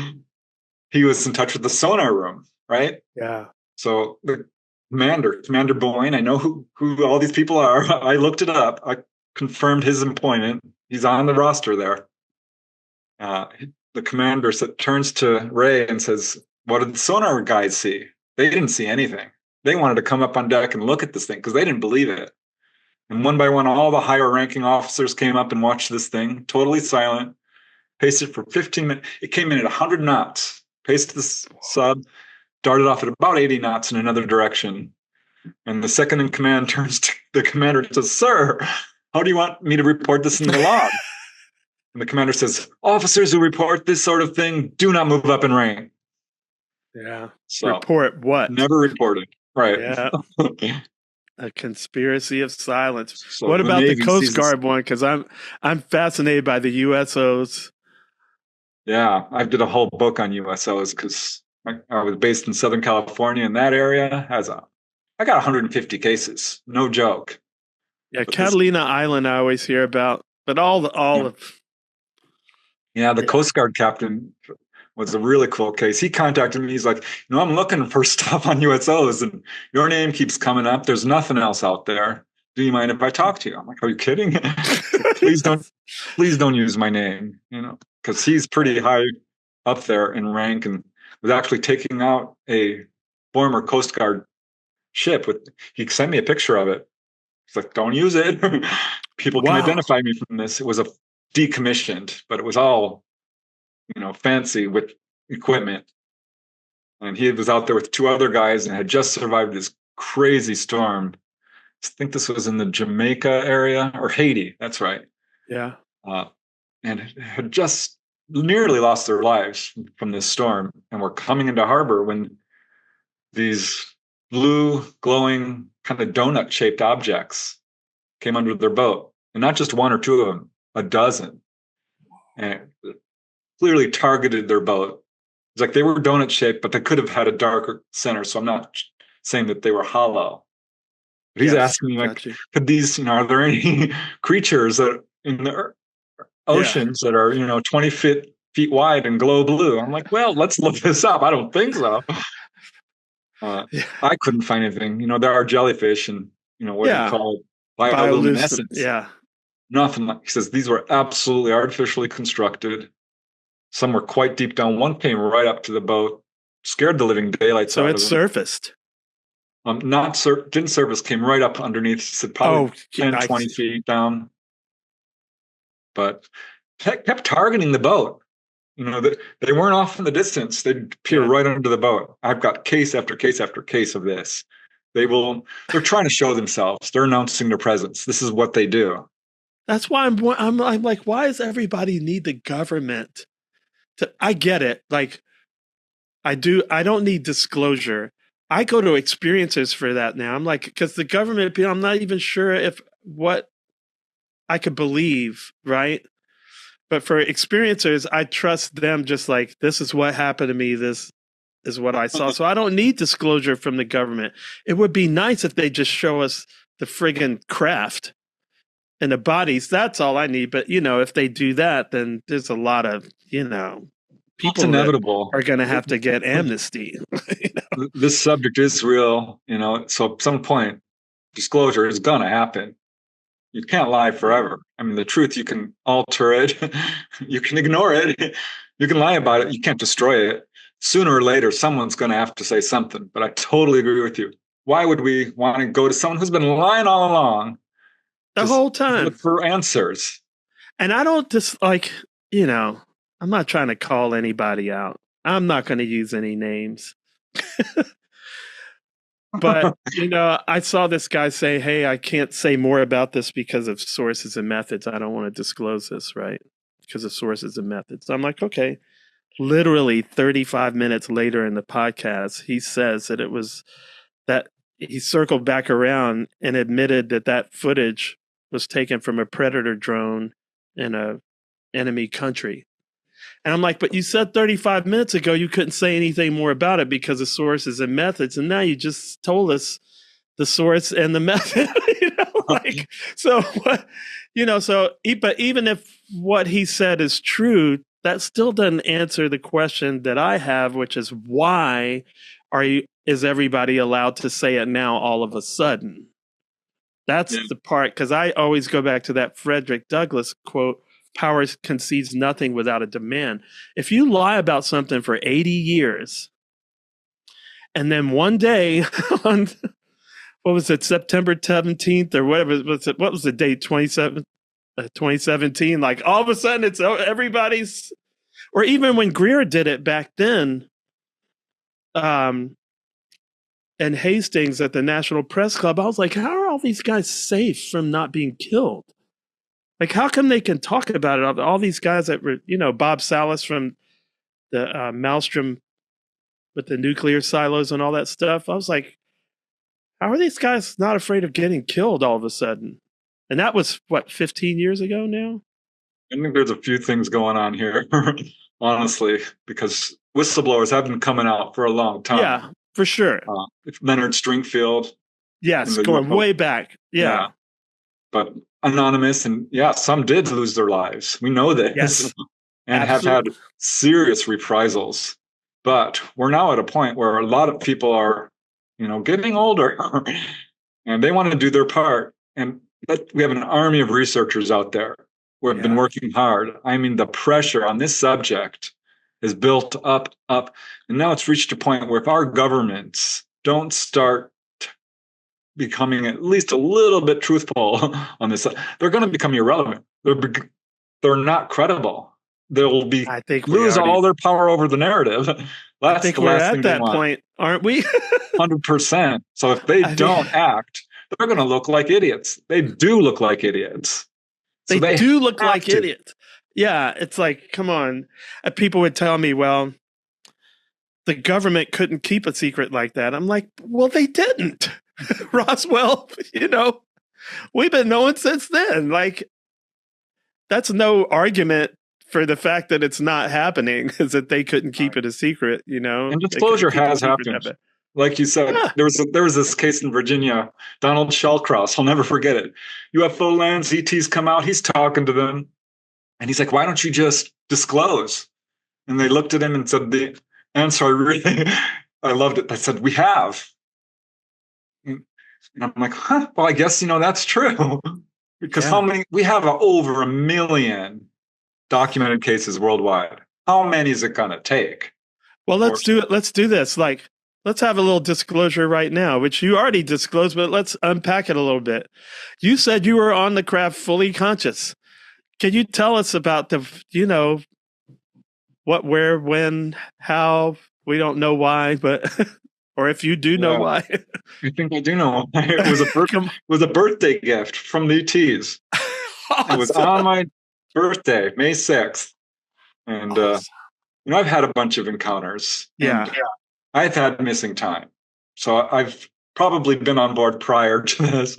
He was in touch with the sonar room, right? Yeah. So the Commander Boyne. I know who all these people are. I looked it up. I confirmed his employment. He's on the roster there. Uh, the commander turns to Ray and says, "What did the sonar guys see? They didn't see anything. They wanted to come up on deck and look at this thing because they didn't believe it." And one by one, all the higher ranking officers came up and watched this thing, totally silent, paced it for 15 minutes. It came in at 100 knots, paced the sub, darted off at about 80 knots in another direction. And the second in command turns to the commander and says, "Sir, how do you want me to report this in the log?" And the commander says, "Officers who report this sort of thing do not move up in rank." Yeah. So, report what? Never reported. Right. Yeah. A conspiracy of silence. So what about the Navy Coast Guard one? Because I'm fascinated by the USOs. Yeah, I did a whole book on USOs because I was based in Southern California, and that area I got 150 cases, no joke. Yeah, but Catalina Island I always hear about, but all of the Coast Guard captain was a really cool case. He contacted me. He's like, I'm looking for stuff on USOs, and your name keeps coming up. There's nothing else out there. Do you mind if I talk to you? I'm like, are you kidding? please don't use my name, because he's pretty high up there in rank and was actually taking out a former Coast Guard ship. He sent me a picture of it. He's like, don't use it. People can identify me from this. It was a decommissioned, but it was all, fancy with equipment. And he was out there with two other guys and had just survived this crazy storm. I think this was in the Jamaica area or Haiti. That's right. Yeah. And had just nearly lost their lives from this storm and were coming into harbor when these blue glowing kind of donut shaped objects came under their boat, and not just one or two of them, a dozen, and it clearly targeted their boat. It's like they were donut shaped, but they could have had a darker center. So I'm not saying that they were hollow. But he's asking me, like, could these, are there any creatures that in the oceans that are, 20 feet wide and glow blue? I'm like, well, let's look this up. I don't think so. I couldn't find anything. There are jellyfish and, what do you call it? Bioluminescence. Yeah. Nothing. He says these were absolutely artificially constructed. Some were quite deep down. One came right up to the boat, scared the living daylights out of them. So it surfaced? Didn't surface, came right up underneath. He said probably 10, 20 feet down. But kept targeting the boat. They weren't off in the distance. They'd appear right under the boat. I've got case after case after case of this. They're trying to show themselves. They're announcing their presence. This is what they do. That's why I'm like, why does everybody need the government? I get it. Like, I don't need disclosure. I go to experiencers for that now. I'm like, because the government, I'm not even sure if what I could believe, right? But for experiencers, I trust them just like, this is what happened to me. This is what I saw. So I don't need disclosure from the government. It would be nice if they just show us the friggin' craft and the bodies. That's all I need. But, if they do that, then there's a lot of, people inevitable are going to have to get amnesty. This subject is real, so at some point, disclosure is going to happen. You can't lie forever. I mean, the truth, you can alter it. You can ignore it. You can lie about it. You can't destroy it. Sooner or later, someone's going to have to say something. But I totally agree with you. Why would we want to go to someone who's been lying all along? The whole time. Look for answers. And I don't just I'm not trying to call anybody out. I'm not going to use any names. But, I saw this guy say, hey, I can't say more about this because of sources and methods. I don't want to disclose this, right? Because of sources and methods. So I'm like, okay. Literally 35 minutes later in the podcast, he says that it was that he circled back around and admitted that footage was taken from a predator drone in a enemy country. And I'm like, but you said 35 minutes ago you couldn't say anything more about it because of sources and methods. And now you just told us the source and the method. But even if what he said is true, that still doesn't answer the question that I have, which is why is everybody allowed to say it now all of a sudden? That's Yeah. the part, because I always go back to that Frederick Douglass quote, power concedes nothing without a demand. If you lie about something for 80 years, and then one day on, what was it, September 17th or whatever, what was the date, 2017, like all of a sudden it's everybody's, or even when Greer did it back then, and Hastings at the National Press Club, I was like, how are all these guys safe from not being killed? Like, how come they can talk about it? All these guys that were, Bob Salas from the Maelstrom with the nuclear silos and all that stuff. I was like, how are these guys not afraid of getting killed all of a sudden? And that was, what, 15 years ago now? I think there's a few things going on here, honestly, because whistleblowers have been coming out for a long time. Yeah, for sure. Leonard Stringfield. Yes, going UFO, way back. Yeah. But anonymous, and some did lose their lives. We know this. Yes. And absolutely. Have had serious reprisals. But we're now at a point where a lot of people are, getting older and they want to do their part. And we have an army of researchers out there who have been working hard. I mean, the pressure on this subject is built up. And now it's reached a point where if our governments don't start becoming at least a little bit truthful on this, they're going to become irrelevant. They're not credible. They'll be lose all their power over the narrative. That's I think the we're last at that point, aren't we? 100%. So if they don't act, they're going to look like idiots. They do look like idiots. So they do look like idiots. Yeah, it's like, come on. People would tell me, well, the government couldn't keep a secret like that. I'm like, well, they didn't. Roswell, we've been knowing since then. Like, that's no argument for the fact that it's not happening, is that they couldn't keep it a secret, And disclosure has happened. Like you said, there was this case in Virginia, Donald Shellcross, I'll never forget it. UFO lands, ETs come out, he's talking to them. And he's like, why don't you just disclose? And they looked at him and said, the answer I loved it. They said, we have. And I'm like, well, I guess, that's true. Because how many, we have over 1 million documented cases worldwide. How many is it going to take? Well, let's do it. Let's do this. Like, let's have a little disclosure right now, which you already disclosed, but let's unpack it a little bit. You said you were on the craft fully conscious. Can you tell us about the, what, where, when, how? We don't know why, but, or if you do know why. I think I do know. It was a birthday gift from the ETs. Awesome. It was on my birthday, May 6th. And, I've had a bunch of encounters. Yeah. I've had missing time. So I've probably been on board prior to this.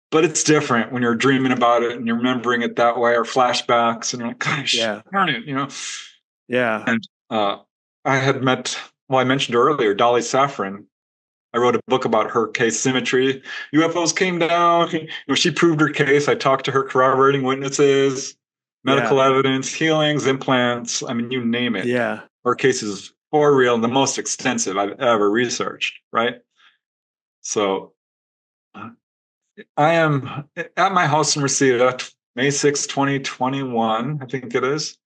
But it's different when you're dreaming about it and you're remembering it that way, or flashbacks, and you're like, gosh, darn it, Yeah. And I had met, I mentioned earlier, Dolly Safran. I wrote a book about her case, Symmetry. UFOs came down. She proved her case. I talked to her corroborating witnesses, medical evidence, healings, implants. I mean, you name it. Yeah. Her case is for real and the most extensive I've ever researched, right? So I am at my house in Reseda, May 6, 2021, I think it is.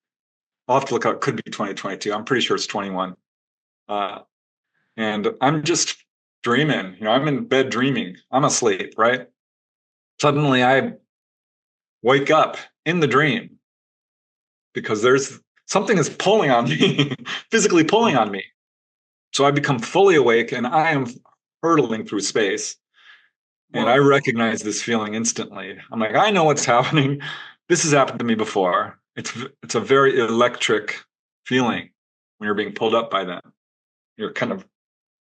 I'll have to look up. It could be 2022. I'm pretty sure it's 21. And I'm just dreaming. I'm in bed dreaming. I'm asleep, right? Suddenly I wake up in the dream because there's something is pulling on me, physically pulling on me. So I become fully awake and I am hurtling through space. And I recognize this feeling instantly. I'm like, I know what's happening. This has happened to me before. It's a very electric feeling when you're being pulled up by them. You're kind of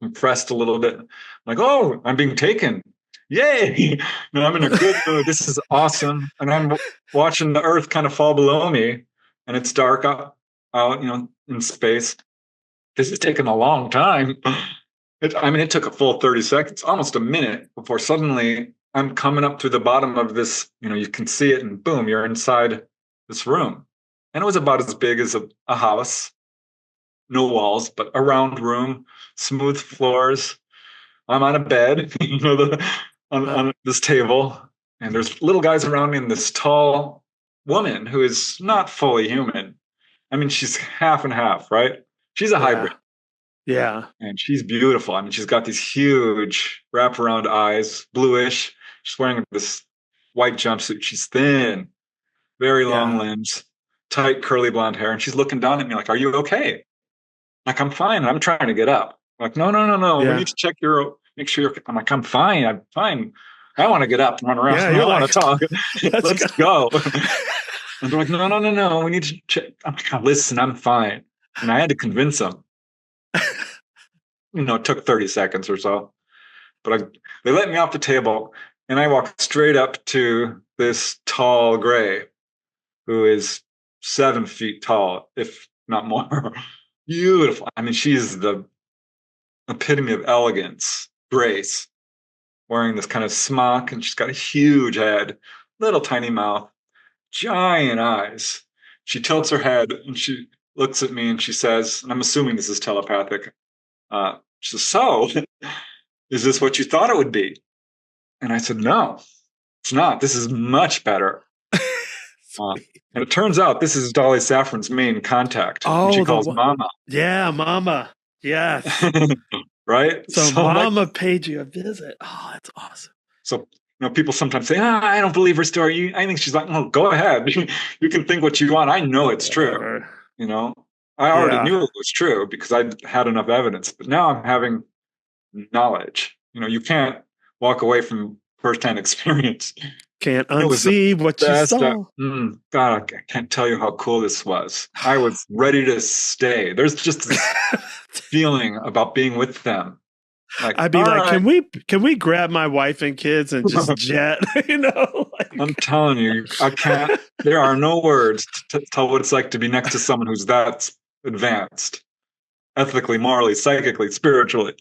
impressed a little bit. I'm like, oh, I'm being taken. Yay! I'm in a good mood. This is awesome. And I'm watching the earth kind of fall below me. And it's dark out, in space. This is taking a long time. It took a full 30 seconds, almost a minute, before suddenly I'm coming up through the bottom of this, you can see it, and boom, you're inside this room. And it was about as big as a house. no walls, but a round room, smooth floors. I'm on a bed, on this table, and there's little guys around me, and this tall woman who is not fully human. I mean, she's half and half, right? She's a Yeah. hybrid, Yeah. and she's beautiful. I mean, she's got these huge wraparound eyes, bluish. She's wearing this white jumpsuit. She's thin, very long Yeah. limbs, tight curly blonde hair, and she's looking down at me like, "Are you okay?" Like, I'm fine. And I'm trying to get up. I'm like, no, no, no, no. We Yeah. need to check make sure you're. I'm like, I'm fine. I'm fine. I want to get up and run around. Yeah. I You're want like, to talk. let's Let's go. go. And they're like, no, no, no, no. We need to check. I'm like, listen, I'm fine. And I had to convince them. It took 30 seconds or so. But they let me off the table, and I walked straight up to this tall gray who is 7 feet tall, if not more. Beautiful. I mean, she's the epitome of elegance, grace, wearing this kind of smock, and she's got a huge head, little tiny mouth, giant eyes. She tilts her head and she looks at me and she says, and I'm assuming this is telepathic. She says, "So, is this what you thought it would be?" And I said, "No, it's not. This is much better." And it turns out this is Dolly Saffron's main contact. She Oh, calls Mama. yeah, Mama. Yes. Right? So I'm like, Mama paid you a visit. Oh, that's awesome. so people sometimes say, I don't believe her story. I think she's like, "Oh, go ahead. You can think what you want. I know it's true." Whatever. I already Yeah. knew it was true because I had enough evidence. But now I'm having knowledge. You can't walk away from firsthand experience. Can't It was the unsee what you best. saw. God, I can't tell you how cool this was. I was ready to stay. There's just this feeling about being with them. Like, I'd be all like, right. can we grab my wife and kids and just jet? I'm telling you, I can't. There are no words to tell what it's like to be next to someone who's that advanced, ethically, morally, psychically, spiritually,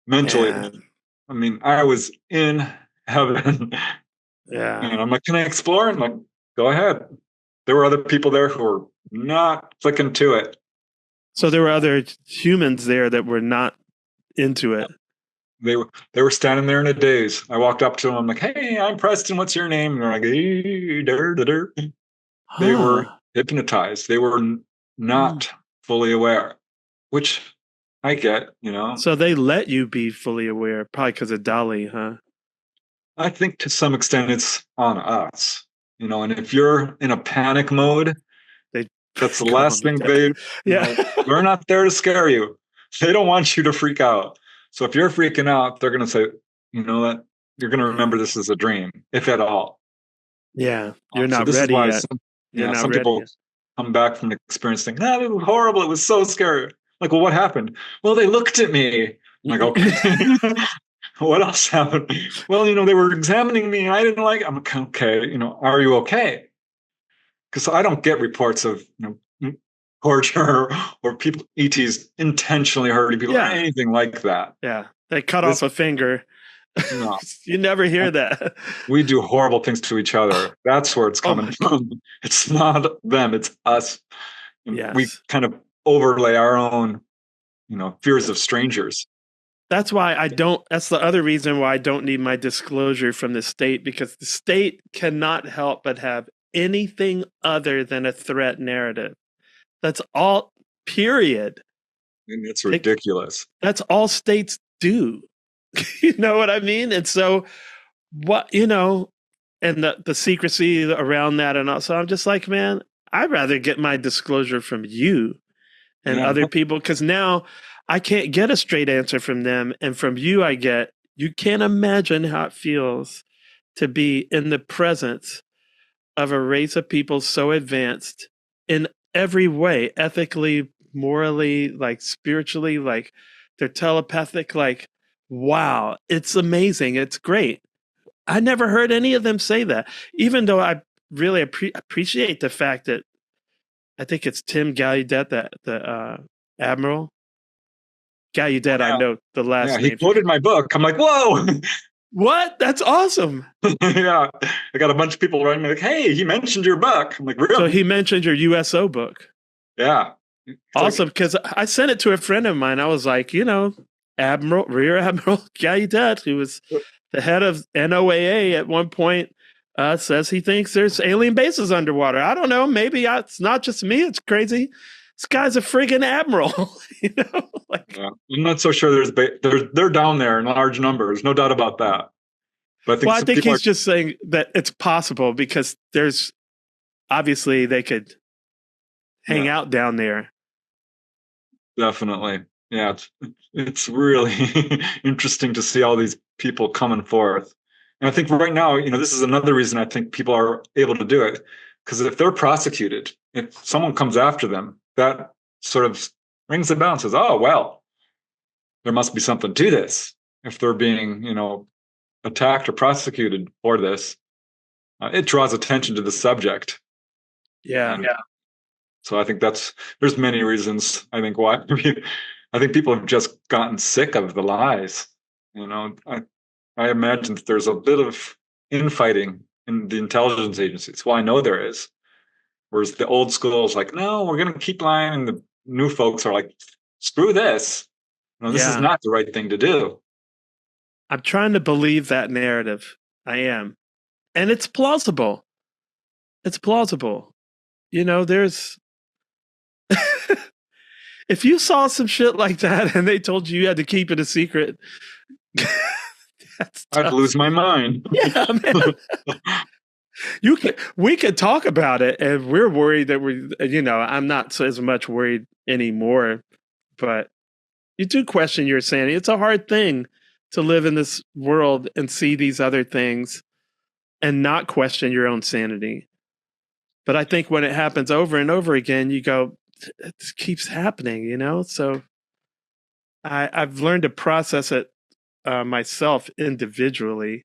mentally. Man. I mean, I was in heaven. Yeah. And I'm like, "Can I explore?" And I'm like, "Go ahead." There were other people there who were not flicking to it. So there were other humans there that were not into it. They were standing there in a daze. I walked up to them. I'm like, "Hey, I'm Preston. What's your name?" And they're like, "Hey, dur, dur, dur." They were Huh. hypnotized. They were not fully aware, which I get. So they let you be fully aware, probably because of Dolly, huh? I think to some extent it's on us. And if you're in a panic mode, They that's the calm last you thing down. Yeah. they're not there to scare you. They don't want you to freak out. So if you're freaking out, they're going to say, that you're going to remember this as a dream, if at all. Yeah. You're So not this is ready why yet. You're not some ready people yet. come back from the experience thinking, it was horrible. It was so scary. Like, well, what happened? Well, they looked at me. I'm like, okay. What else happened? Well, they were examining me and I didn't like it. I'm like, okay, are you okay? Because I don't get reports of torture or people ETs intentionally hurting people or Yeah. anything like that. Yeah. They cut off a finger. No. You never hear that. We do horrible things to each other. That's where it's coming from. It's not them, it's us. And we Yes. kind of overlay our own, fears of strangers. That's why that's the other reason why I don't need my disclosure from the state, because the state cannot help but have anything other than a threat narrative. That's all, period. And it's ridiculous. That's all states do. You know what I mean? And so and the secrecy around that and all. So I'm just like, man, I'd rather get my disclosure from you and other people, because now I can't get a straight answer from them. And from you, you can't imagine how it feels to be in the presence of a race of people so advanced in every way, ethically, morally, like spiritually, like they're telepathic, like, wow, it's amazing. It's great. I never heard any of them say that, even though I really appreciate the fact that I think it's Tim Gallaudet, the Admiral. Gallaudet, I know the last name. He quoted my book. I'm like, whoa. What? That's awesome. Yeah. I got a bunch of people writing me like, hey, he mentioned your book. I'm like, really? So he mentioned your USO book. Yeah. It's Awesome, like, because I sent it to a friend of mine. I was like, Rear Admiral Gaudet, who was the head of NOAA at one point, says he thinks there's alien bases underwater. I don't know. Maybe it's not just me. It's crazy. This guy's a friggin' admiral. Like, yeah, I'm not so sure they're down there in large numbers, no doubt about that. But I think well, I some think people are he's just saying that it's possible because there's obviously they could hang yeah, out down there. definitely. Yeah, it's really interesting to see all these people coming forth. And I think right now, this is another reason I think people are able to do it. Because if they're prosecuted, if someone comes after them, that sort of rings the bell and says, oh, well, there must be something to this. If they're being, attacked or prosecuted for this, it draws attention to the subject. Yeah. And so I think there's many reasons I think why. I think people have just gotten sick of the lies. I imagine that there's a bit of infighting in the intelligence agencies. Well, I know there is. Whereas the old school is like, no, we're going to keep lying, and the new folks are like, screw this. This is Yeah. not the right thing to do. I'm trying to believe that narrative. I am. And it's plausible. It's plausible. There's if you saw some shit like that and they told you had to keep it a secret, that's I'd tough. lose my mind. Yeah, man. We could talk about it, and we're worried that I'm not as much worried anymore, but you do question your sanity. It's a hard thing to live in this world and see these other things and not question your own sanity. But I think when it happens over and over again, you go, it keeps happening. So I've learned to process it myself individually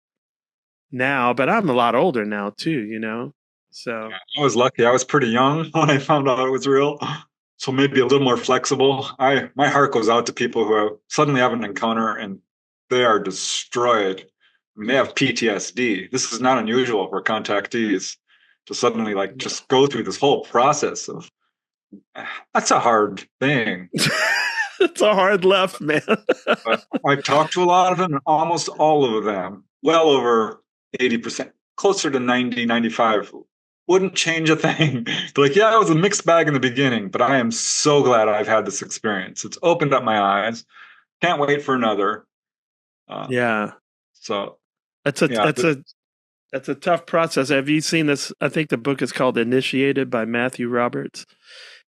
now, but I'm a lot older now too. So I was lucky. I was pretty young when I found out it was real. So maybe a little more flexible. My heart goes out to people who suddenly have an encounter and they are destroyed. And they have PTSD. This is not unusual for contactees to suddenly just go through this whole process of that's a hard thing. it's a hard left, man. But I've talked to a lot of them, and almost all of them, well over 80%, closer to 90, 95, wouldn't change a thing. They're like, yeah, it was a mixed bag in the beginning, but I am so glad I've had this experience. It's opened up my eyes. Can't wait for another. Yeah. So That's a yeah, that's a tough process. Have you seen this? I think the book is called Initiated by Matthew Roberts.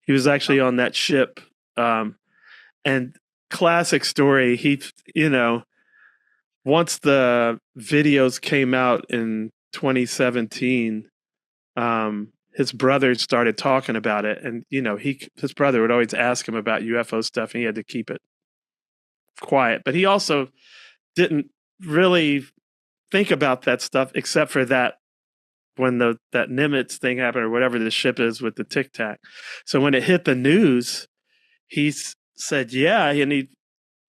He was actually on that ship. And classic story. He, once the videos came out in 2017, his brother started talking about it. And, his brother would always ask him about UFO stuff and he had to keep it quiet. But he also didn't really think about that stuff except for that when that Nimitz thing happened or whatever the ship is with the Tic Tac. So when it hit the news, he said, yeah, and he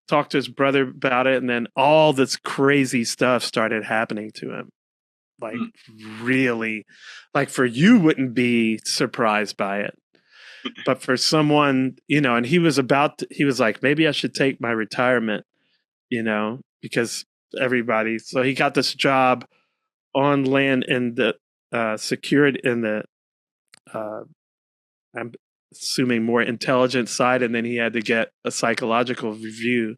talked to his brother about it, and then all this crazy stuff started happening to him. Like really, like for you wouldn't be surprised by it. But for someone, and he was like, maybe I should take my retirement, because so he got this job on land in the secured in the I'm assuming more intelligent side, and then he had to get a psychological review.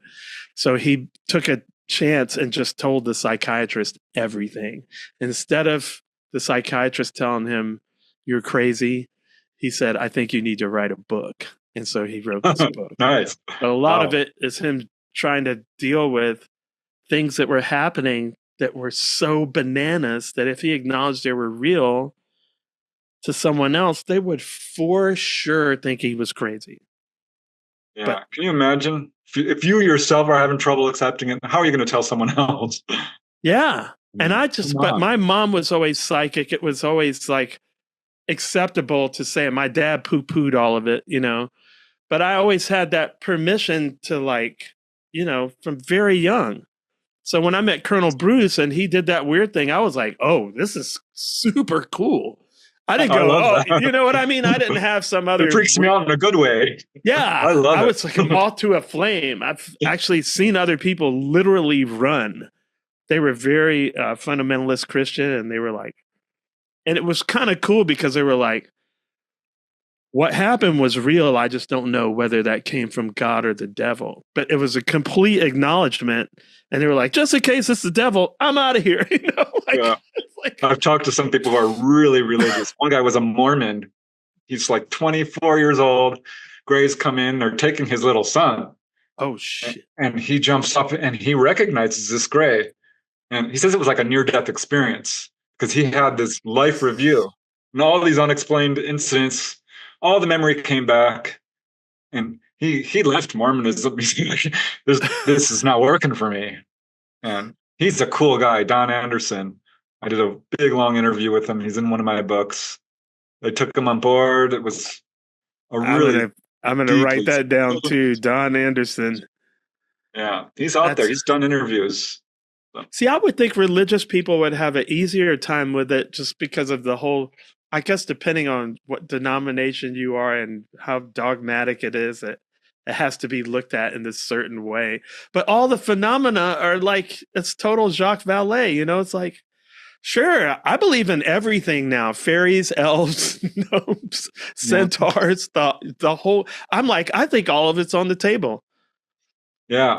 So he took a chance and just told the psychiatrist everything. Instead of the psychiatrist telling him, you're crazy, he said, I think you need to write a book. And so he wrote this book. nice. But a lot Wow. of it is him trying to deal with things that were happening that were so bananas that if he acknowledged they were real to someone else, they would for sure think he was crazy. Yeah. But can you imagine if you yourself are having trouble accepting it? How are you going to tell someone else? yeah. And but my mom was always psychic. It was always like acceptable to say, my dad poo-pooed all of it, but I always had that permission to from very young. So when I met Colonel Bruce and he did that weird thing, I was like, oh, this is super cool. I didn't I go, love oh, that. you know what I mean? I didn't have some It other freaks me out in a good way. yeah, I love I it. was like a moth to a flame. I've actually seen other people literally run. They were very fundamentalist Christian, and they were like, and it was kind of cool because they were like, what happened was real. I just don't know whether that came from God or the devil. But it was a complete acknowledgement. And they were like, just in case it's the devil, I'm out of here. Yeah. Like, I've talked to some people who are really religious. One guy was a Mormon. He's like 24 years old. Grays come in, they're taking his little son. oh shit. And he jumps up and he recognizes this gray. And he says it was like a near-death experience because he had this life review and all these unexplained incidents. All the memory came back, and he left Mormonism. This is not working for me. And he's a cool guy, Don Anderson. I did a big long interview with him. He's in one of my books. I took him on board. It was a really I'm gonna write that down too. Don Anderson. Yeah, he's out there. He's done interviews. So. See, I would think religious people would have an easier time with it just because of the whole, I guess, depending on what denomination you are and how dogmatic it is, it has to be looked at in this certain way. But all the phenomena are like, it's total Jacques Vallée, it's like, sure, I believe in everything now. Fairies, elves, gnomes, centaurs, the whole, I'm like, I think all of it's on the table. Yeah,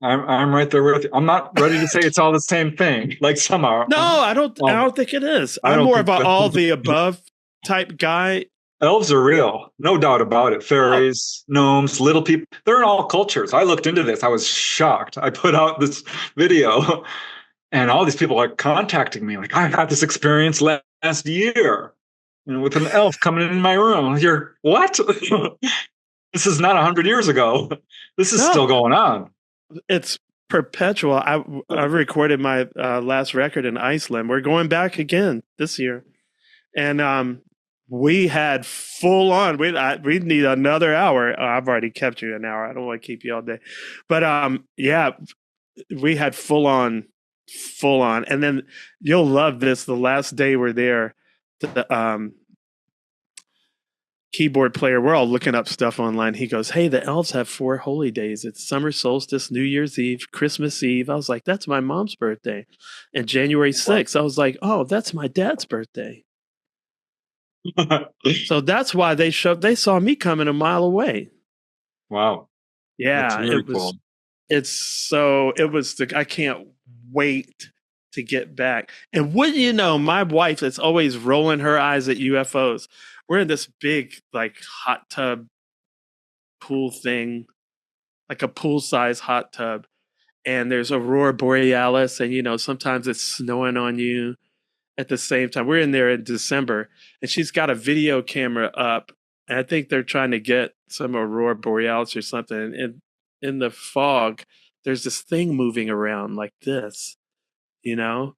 I'm right there with you. I'm not ready to say it's all the same thing, like some are. No, I don't think it is. I'm more of an all the above type guy. Elves are real, no doubt about it. Fairies, gnomes, little people, they're in all cultures. I looked into this. I was shocked. I put out this video, and all these people are contacting me like, I had this experience last year, with an elf coming in my room. You're what? This is not 100 years ago. This is still going on. It's perpetual. I recorded my last record in Iceland. We're going back again this year. And we had full on. We need another hour. I've already kept you an hour. I don't want to keep you all day. But yeah, we had full on. And then you'll love this. The last day we're there, the keyboard player, we're all looking up stuff online. He goes, hey, the elves have 4 holy days. It's summer solstice, New Year's Eve, Christmas Eve. I was like, that's my mom's birthday. And January 6th, I was like, oh, that's my dad's birthday. So that's why they saw me coming a mile away. Wow. Yeah, it was cool. I can't wait to get back. And wouldn't you know, my wife is always rolling her eyes at UFOs. We're in this big, like, hot tub pool thing, like a pool-sized hot tub. And there's aurora borealis, and, sometimes it's snowing on you at the same time. We're in there in December, and she's got a video camera up, and I think they're trying to get some aurora borealis or something. And in the fog, there's this thing moving around like this, and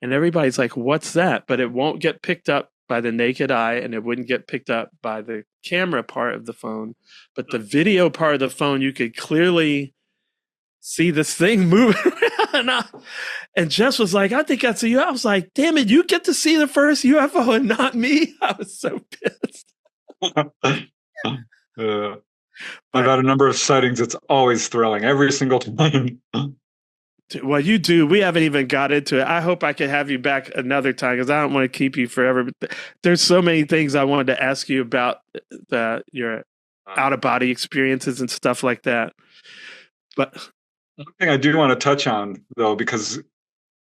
everybody's like, what's that? But it won't get picked up by the naked eye, and it wouldn't get picked up by the camera part of the phone. But the video part of the phone, you could clearly see this thing moving around. And Jess was like, I think that's a UFO. I was like, damn it, you get to see the first UFO and not me? I was so pissed. I've had a number of sightings. It's always thrilling every single time. Well, you do. We haven't even got into it. I hope I can have you back another time because I don't want to keep you forever. But there's so many things I wanted to ask you about your out-of-body experiences and stuff like that. But one thing I do want to touch on, though, because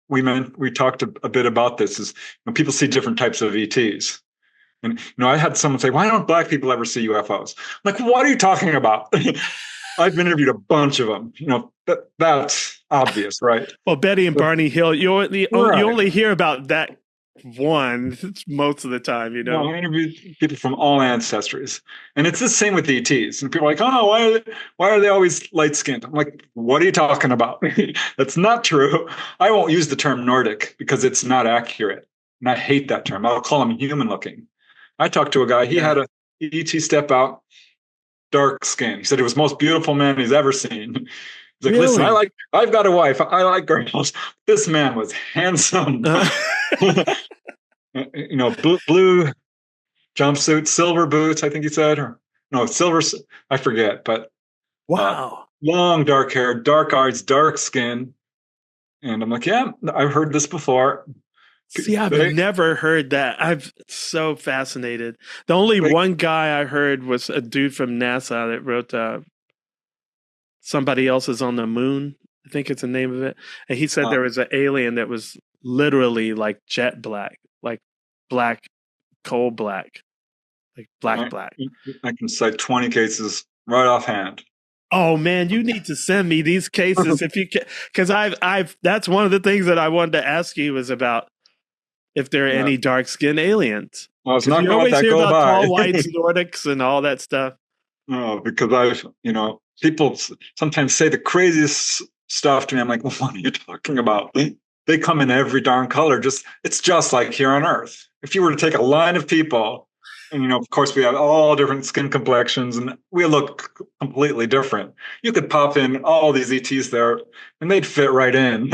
we talked a bit about this, is people see different types of ETs. And I had someone say, "Why don't Black people ever see UFOs?" I'm like, what are you talking about? I've interviewed a bunch of them. That's obvious, right? Well, Betty and Barney Hill, you only hear about that one most of the time, No, I interviewed people from all ancestries, and it's the same with ETs. And people are like, "Oh, why are they always light skinned?" I'm like, "What are you talking about? That's not true." I won't use the term Nordic because it's not accurate, and I hate that term. I'll call them human looking. I talked to a guy. He had a ET step out, dark skin. He said it was the most beautiful man he's ever seen. He's like, "Listen, I've got a wife. I like girls. This man was handsome." Blue jumpsuit, silver boots, I think he said, or no, I forget, but Wow. long dark hair, dark eyes, dark skin. And I'm like, yeah, I've heard this before. See, I've They, never heard that. I'm so fascinated. The only they, one guy I heard was a dude from NASA that wrote Somebody Else is on the Moon. I think it's the name of it. And he said there was an alien that was literally like jet black, like black, coal black, like black, I, black. I can cite 20 cases right offhand. Oh man, you need to send me these cases if you can, because that's one of the things that I wanted to ask you was about if there are Yeah. any dark skinned aliens. I was Because not you going to let always that hear go about by. tall whites, Nordics, and all that stuff. No, because people sometimes say the craziest stuff to me. I'm like, well, what are you talking about? They come in every darn color. It's just like here on Earth. If you were to take a line of people, and of course, we have all different skin complexions, and we look completely different. You could pop in all these ETs there, and they'd fit right in.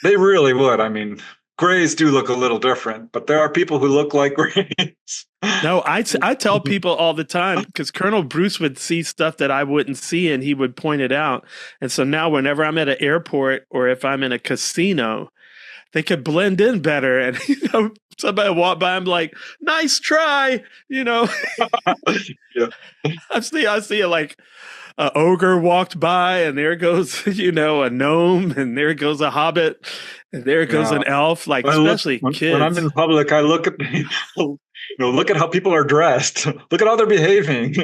They really would. I mean, grays do look a little different, but there are people who look like grays. No, I tell people all the time because Colonel Bruce would see stuff that I wouldn't see and he would point it out. And so now whenever I'm at an airport or if I'm in a casino, they could blend in better. And, somebody walk by, I'm like, nice try, Yeah. I see it like a ogre walked by and there goes, a gnome and there goes a hobbit and there goes an elf, like especially kids. When I'm in public, I look at look at how people are dressed. Look at how they're behaving.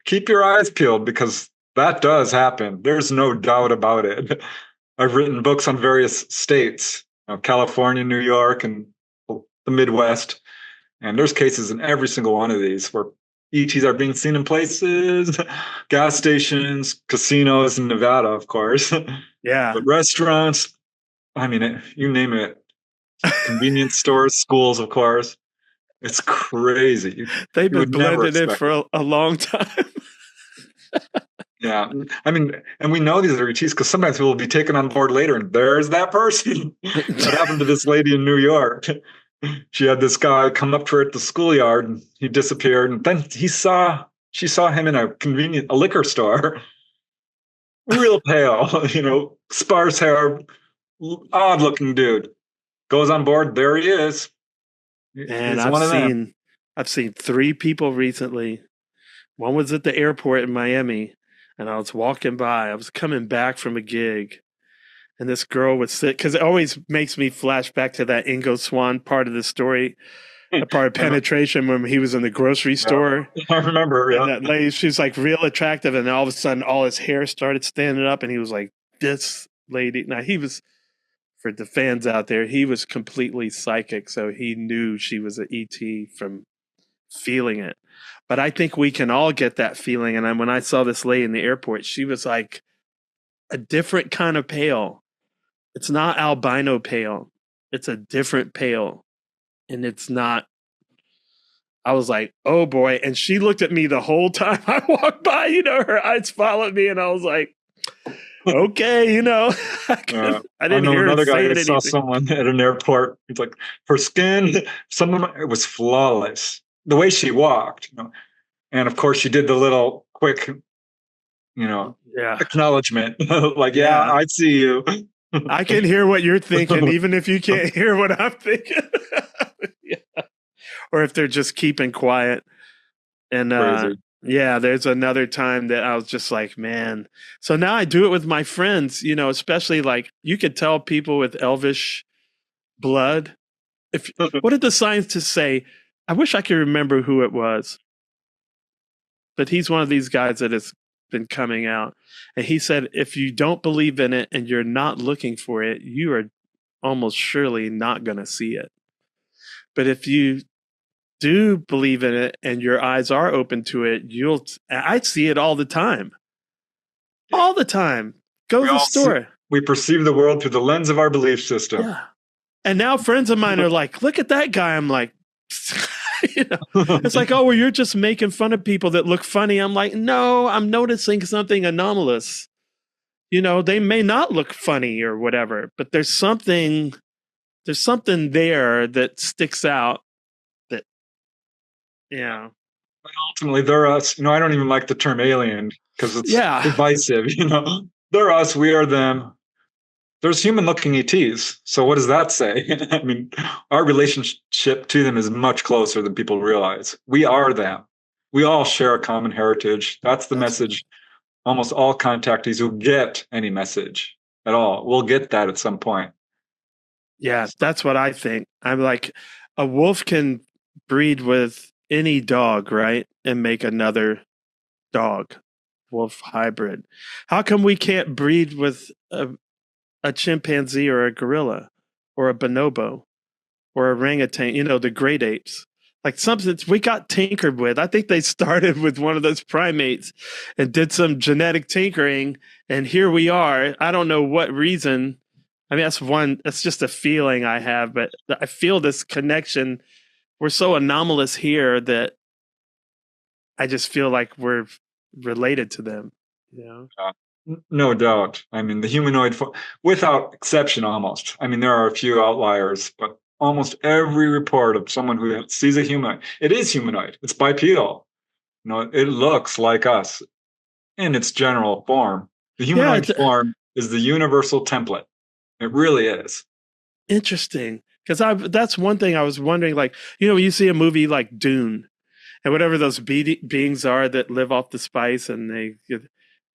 Keep your eyes peeled because that does happen. There's no doubt about it. I've written books on various states, California, New York, and the Midwest. And there's cases in every single one of these where ETs are being seen in places, gas stations, casinos in Nevada, of course. Yeah. But restaurants, I mean, you name it. Convenience stores, schools, of course. It's crazy. They've been blended in for a long time. Yeah. I mean, and we know these are ETs because sometimes we'll be taken on board later and there's that person. That happened to this lady in New York. She had this guy come up to her at the schoolyard and he disappeared. And then she saw him in a liquor store. Real pale, sparse hair, odd looking dude. Goes on board, there he is. And I've seen 3 people recently. One was at the airport in Miami, and I was walking by. I was coming back from a gig, and this girl would sit because it always makes me flash back to that Ingo Swann part of the story, a part of Penetration when he was in the grocery store. I remember. And that lady, she's like real attractive, and all of a sudden, all his hair started standing up, and he was like, "This lady." Now he was. For the fans out there, he was completely psychic, so he knew she was an ET from feeling it. But I think we can all get that feeling. And when I saw this lady in the airport, she was like a different kind of pale. It's not albino pale. It's a different pale. And it's not. I was like, oh boy. And she looked at me the whole time I walked by, her eyes followed me. And I was like, okay, I didn't hear another guy who saw anything. someone at an airport. It's like her skin, it was flawless. The way she walked, and of course she did the little quick, acknowledgement, like, yeah, I see you. I can hear what you're thinking, even if you can't hear what I'm thinking. Yeah. Or if they're just keeping quiet. And there's another time that I was just like, man. So now I do it with my friends, especially like you could tell people with elvish blood. What did the scientists say? I wish I could remember who it was. But he's one of these guys that has been coming out. And he said, if you don't believe in it and you're not looking for it, you are almost surely not going to see it. But if you do believe in it and your eyes are open to it, I see it all the time. All the time. Go to the store. We perceive the world through the lens of our belief system. Yeah. And now friends of mine are like, look at that guy. I'm like, it's like, oh, well, you're just making fun of people that look funny. I'm like, no, I'm noticing something anomalous. They may not look funny or whatever, but there's something there that sticks out Yeah. But ultimately, they're us. I don't even like the term alien because it's Yeah. divisive. They're us, we are them. There's human-looking ETs. So what does that say? I mean, our relationship to them is much closer than people realize. We are them. We all share a common heritage. That's the That's message. Almost all contactees who get any message at all will get that at some point. Yeah, that's what I think. I'm like, a wolf can breed with any dog, right? And make another dog, wolf hybrid. How come we can't breed with a chimpanzee or a gorilla or a bonobo or a orangutan, the great apes? Like something we got tinkered with. I think they started with one of those primates and did some genetic tinkering, and here we are. I don't know what reason. I mean, that's just a feeling I have, but I feel this connection. We're so anomalous here that I just feel like we're related to them, you know? No doubt. I mean, the humanoid, without exception, almost. I mean, there are a few outliers, but almost every report of someone who sees a humanoid, it is humanoid. It's bipedal. It looks like us in its general form. The Yeah, humanoid it's form is the universal template. It really is. interesting because that's one thing I was wondering. Like, when you see a movie like Dune and whatever those beings are that live off the spice, and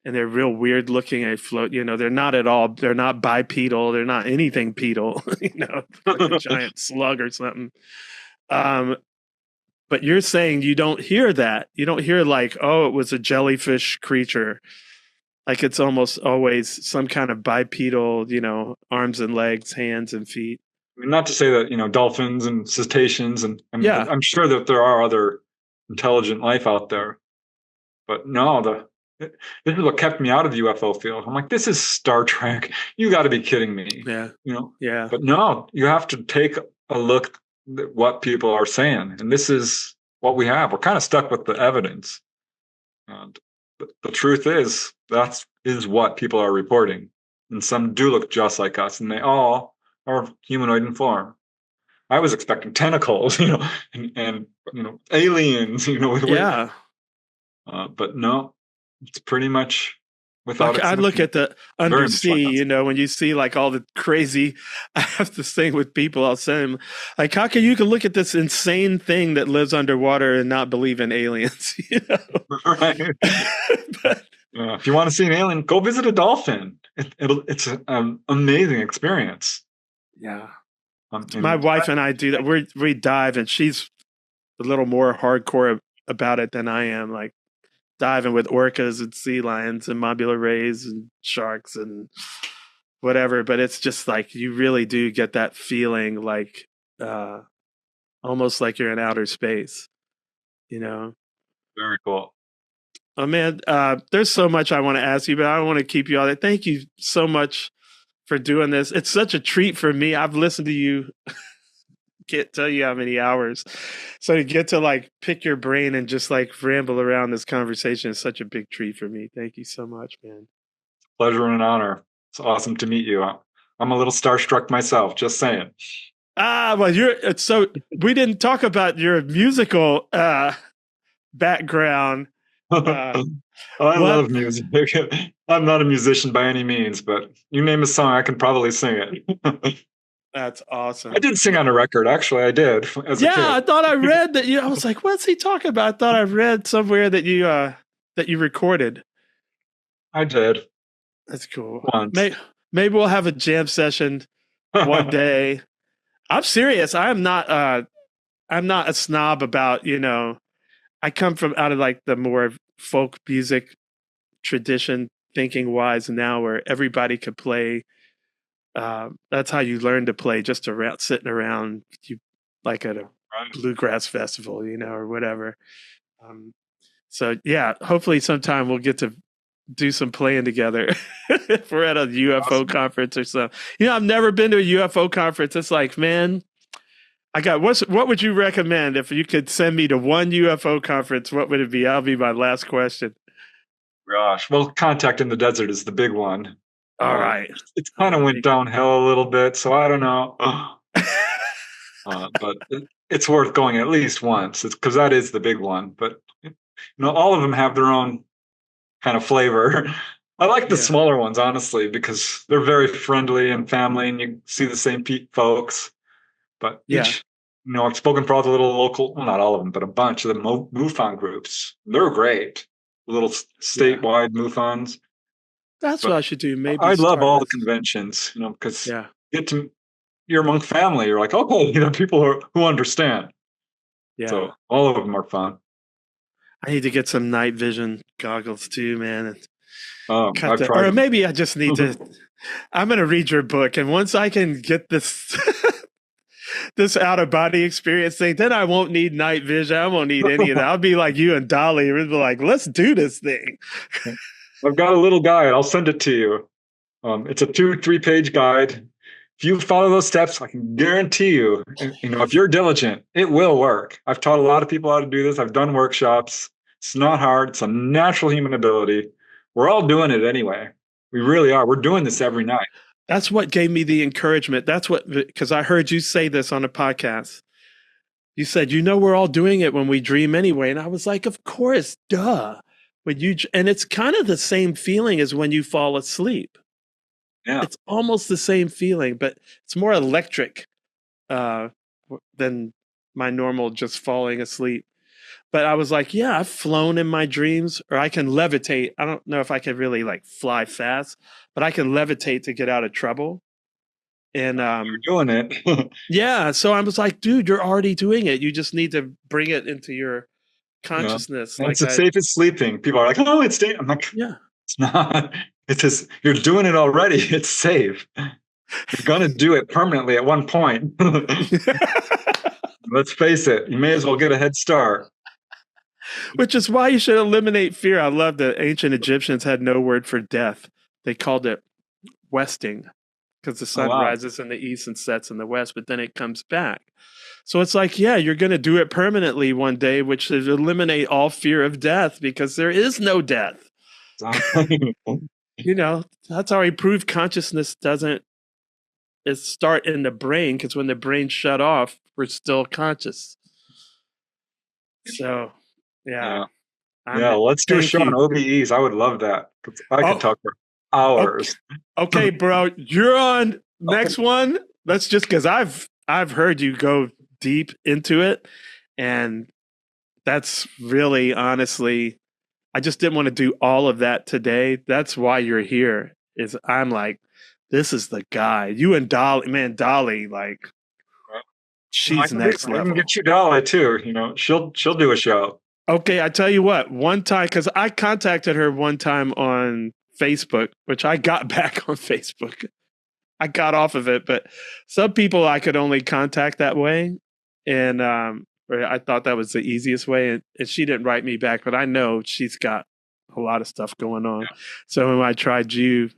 they're real weird looking. They float. They're not at all. They're not bipedal. They're not anything pedal. Like a giant slug or something. Um, but you're saying you don't hear that. You don't hear like, oh, it was a jellyfish creature. Like it's almost always some kind of bipedal, arms and legs, hands and feet. I mean, not to say that, dolphins and cetaceans, and Yeah. I'm sure that there are other intelligent life out there. But no, this is what kept me out of the UFO field. I'm like, this is Star Trek. You got to be kidding me. Yeah. You know. Yeah. But no, you have to take a look at what people are saying, and this is what we have. We're kind of stuck with the evidence, and the truth is that is what people are reporting, and some do look just like us, and they all are humanoid in form. I was expecting tentacles, and aliens, Yeah. but no, it's pretty much without Like I look exception, at the very much like undersea, us. when you see like all the crazy, I have this thing with people, I'll send them, like, how can you can look at this insane thing that lives underwater and not believe in aliens, Right. But, If you want to see an alien, go visit a dolphin. It's an amazing experience. yeah. My And wife and I do that. We dive, and she's a little more hardcore about it than I am. Like diving with orcas and sea lions and mobula rays and sharks and whatever. But it's just like you really do get that feeling, like uh, almost like you're in outer space. You know. very cool. Oh man, there's so much I want to ask you, but I don't want to keep you all that. Thank you so much for doing this. It's such a treat for me. I've listened to you, can't tell you how many hours. So to get to like pick your brain and just like ramble around this conversation is such a big treat for me. Thank you so much, man. Pleasure and an honor. It's awesome to meet you. I'm a little starstruck myself, just saying. Well, it's so we didn't talk about your musical background. Uh, I what? love music. I'm not a musician by any means, but you name a song, I can probably sing it. That's I awesome. did sing on a record, actually. I did as a Yeah, kid. I thought I read that you. I was like, "What's he talking about?" I thought I read somewhere that you recorded. I did That's cool. once. Maybe we'll have a jam session one day. I'm serious. I'm not a snob about, I come from out of like the more folk music tradition thinking wise now where everybody could play. That's how you learn to play, just around sitting around you like at a Right. bluegrass festival, or whatever. Um, so yeah, hopefully sometime we'll get to do some playing together if we're at a UFO Awesome. conference or something. I've never been to a UFO conference. It's like, man, what would you recommend if you could send me to one UFO conference? What would it be? That'll be my last question. Gosh. Well, Contact in the Desert is the big one. All right. It kind of went downhill a little bit, so I don't know. But it's worth going at least once. It's because that is the big one. But all of them have their own kind of flavor. I like the Yeah. smaller ones, honestly, because they're very friendly and family, and you see the same folks. But Yeah. I've spoken for all the little local, well, not all of them, but a bunch of the MUFON groups. They're great, little Yeah. statewide MUFONs. That's what But I should do. Maybe I love start all the with. conventions, because Yeah. you're among family. You're like, okay, people who understand. Yeah. So all of them are fun. I need to get some night vision goggles too, man. And cut I've the, tried or them. maybe I just need to. I'm gonna read your book, and once I can get this this out of body experience thing, then I won't need night vision. I won't need any of that. I'll be like you and Dolly. We'll be like, let's do this thing. I've got a little guide. I'll send it to you. It's a 2-3 page guide. If you follow those steps, I can guarantee you, if you're diligent, it will work. I've taught a lot of people how to do this. I've done workshops. It's not hard. It's a natural human ability. We're all doing it anyway. We really are. We're doing this every night. That's what gave me the encouragement. That's what, because I heard you say this on a podcast. You said, we're all doing it when we dream anyway. And I was like, of course, duh. And it's kind of the same feeling as when you fall asleep. Yeah. It's almost the same feeling, but it's more electric than my normal just falling asleep. But I was like, yeah, I've flown in my dreams, or I can levitate. I don't know if I can really like fly fast, but I can levitate to get out of trouble. And You're doing it. yeah, so I was like, dude, you're already doing it. You just need to bring it into your Yeah. consciousness. And it's Like the safest sleeping. People are like, oh, it's dangerous. I'm like, yeah. it's not. It's just, you're doing it already. It's safe. You're going to do it permanently at one point. Let's face it, you may as well get a head start. Which is why you should eliminate fear. I love that ancient Egyptians had no word for death. They called it westing because the sun rises in the east and sets in the west, but then it comes back. So it's like, yeah, you're going to do it permanently one day, which should eliminate all fear of death because there is no death. That's how he proved consciousness doesn't start in the brain, because when the brain shut off, we're still conscious. So, yeah. Let's do a show on OBEs. I would love that. I could talk for hours. Okay, bro, you're on next one. That's just because I've heard you go deep into it, and that's really, honestly, I just didn't want to do all of that today. That's why you're here. Is I'm like, this is the guy. You and Dolly, man, Dolly, like, she's next level. I can get you Dolly too. She'll do a show. Okay, I tell you what. One time, because I contacted her one time on Facebook, which I got back on Facebook. I got off of it, but some people I could only contact that way, and I thought that was the easiest way. And she didn't write me back, but I know she's got a lot of stuff going on. Yeah. So when I tried you,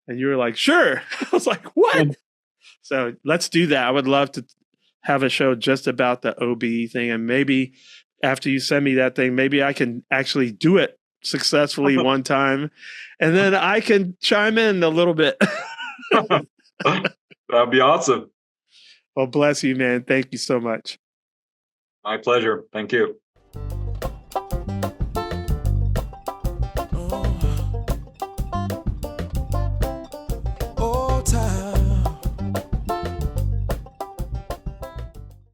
and you were like, "Sure," I was like, "What?" So let's do that. I would love to have a show just about the OBE thing, and maybe after you send me that thing, maybe I can actually do it successfully one time, and then I can chime in a little bit. That'd be awesome. Well, bless you, man. Thank you so much. My pleasure. Thank you.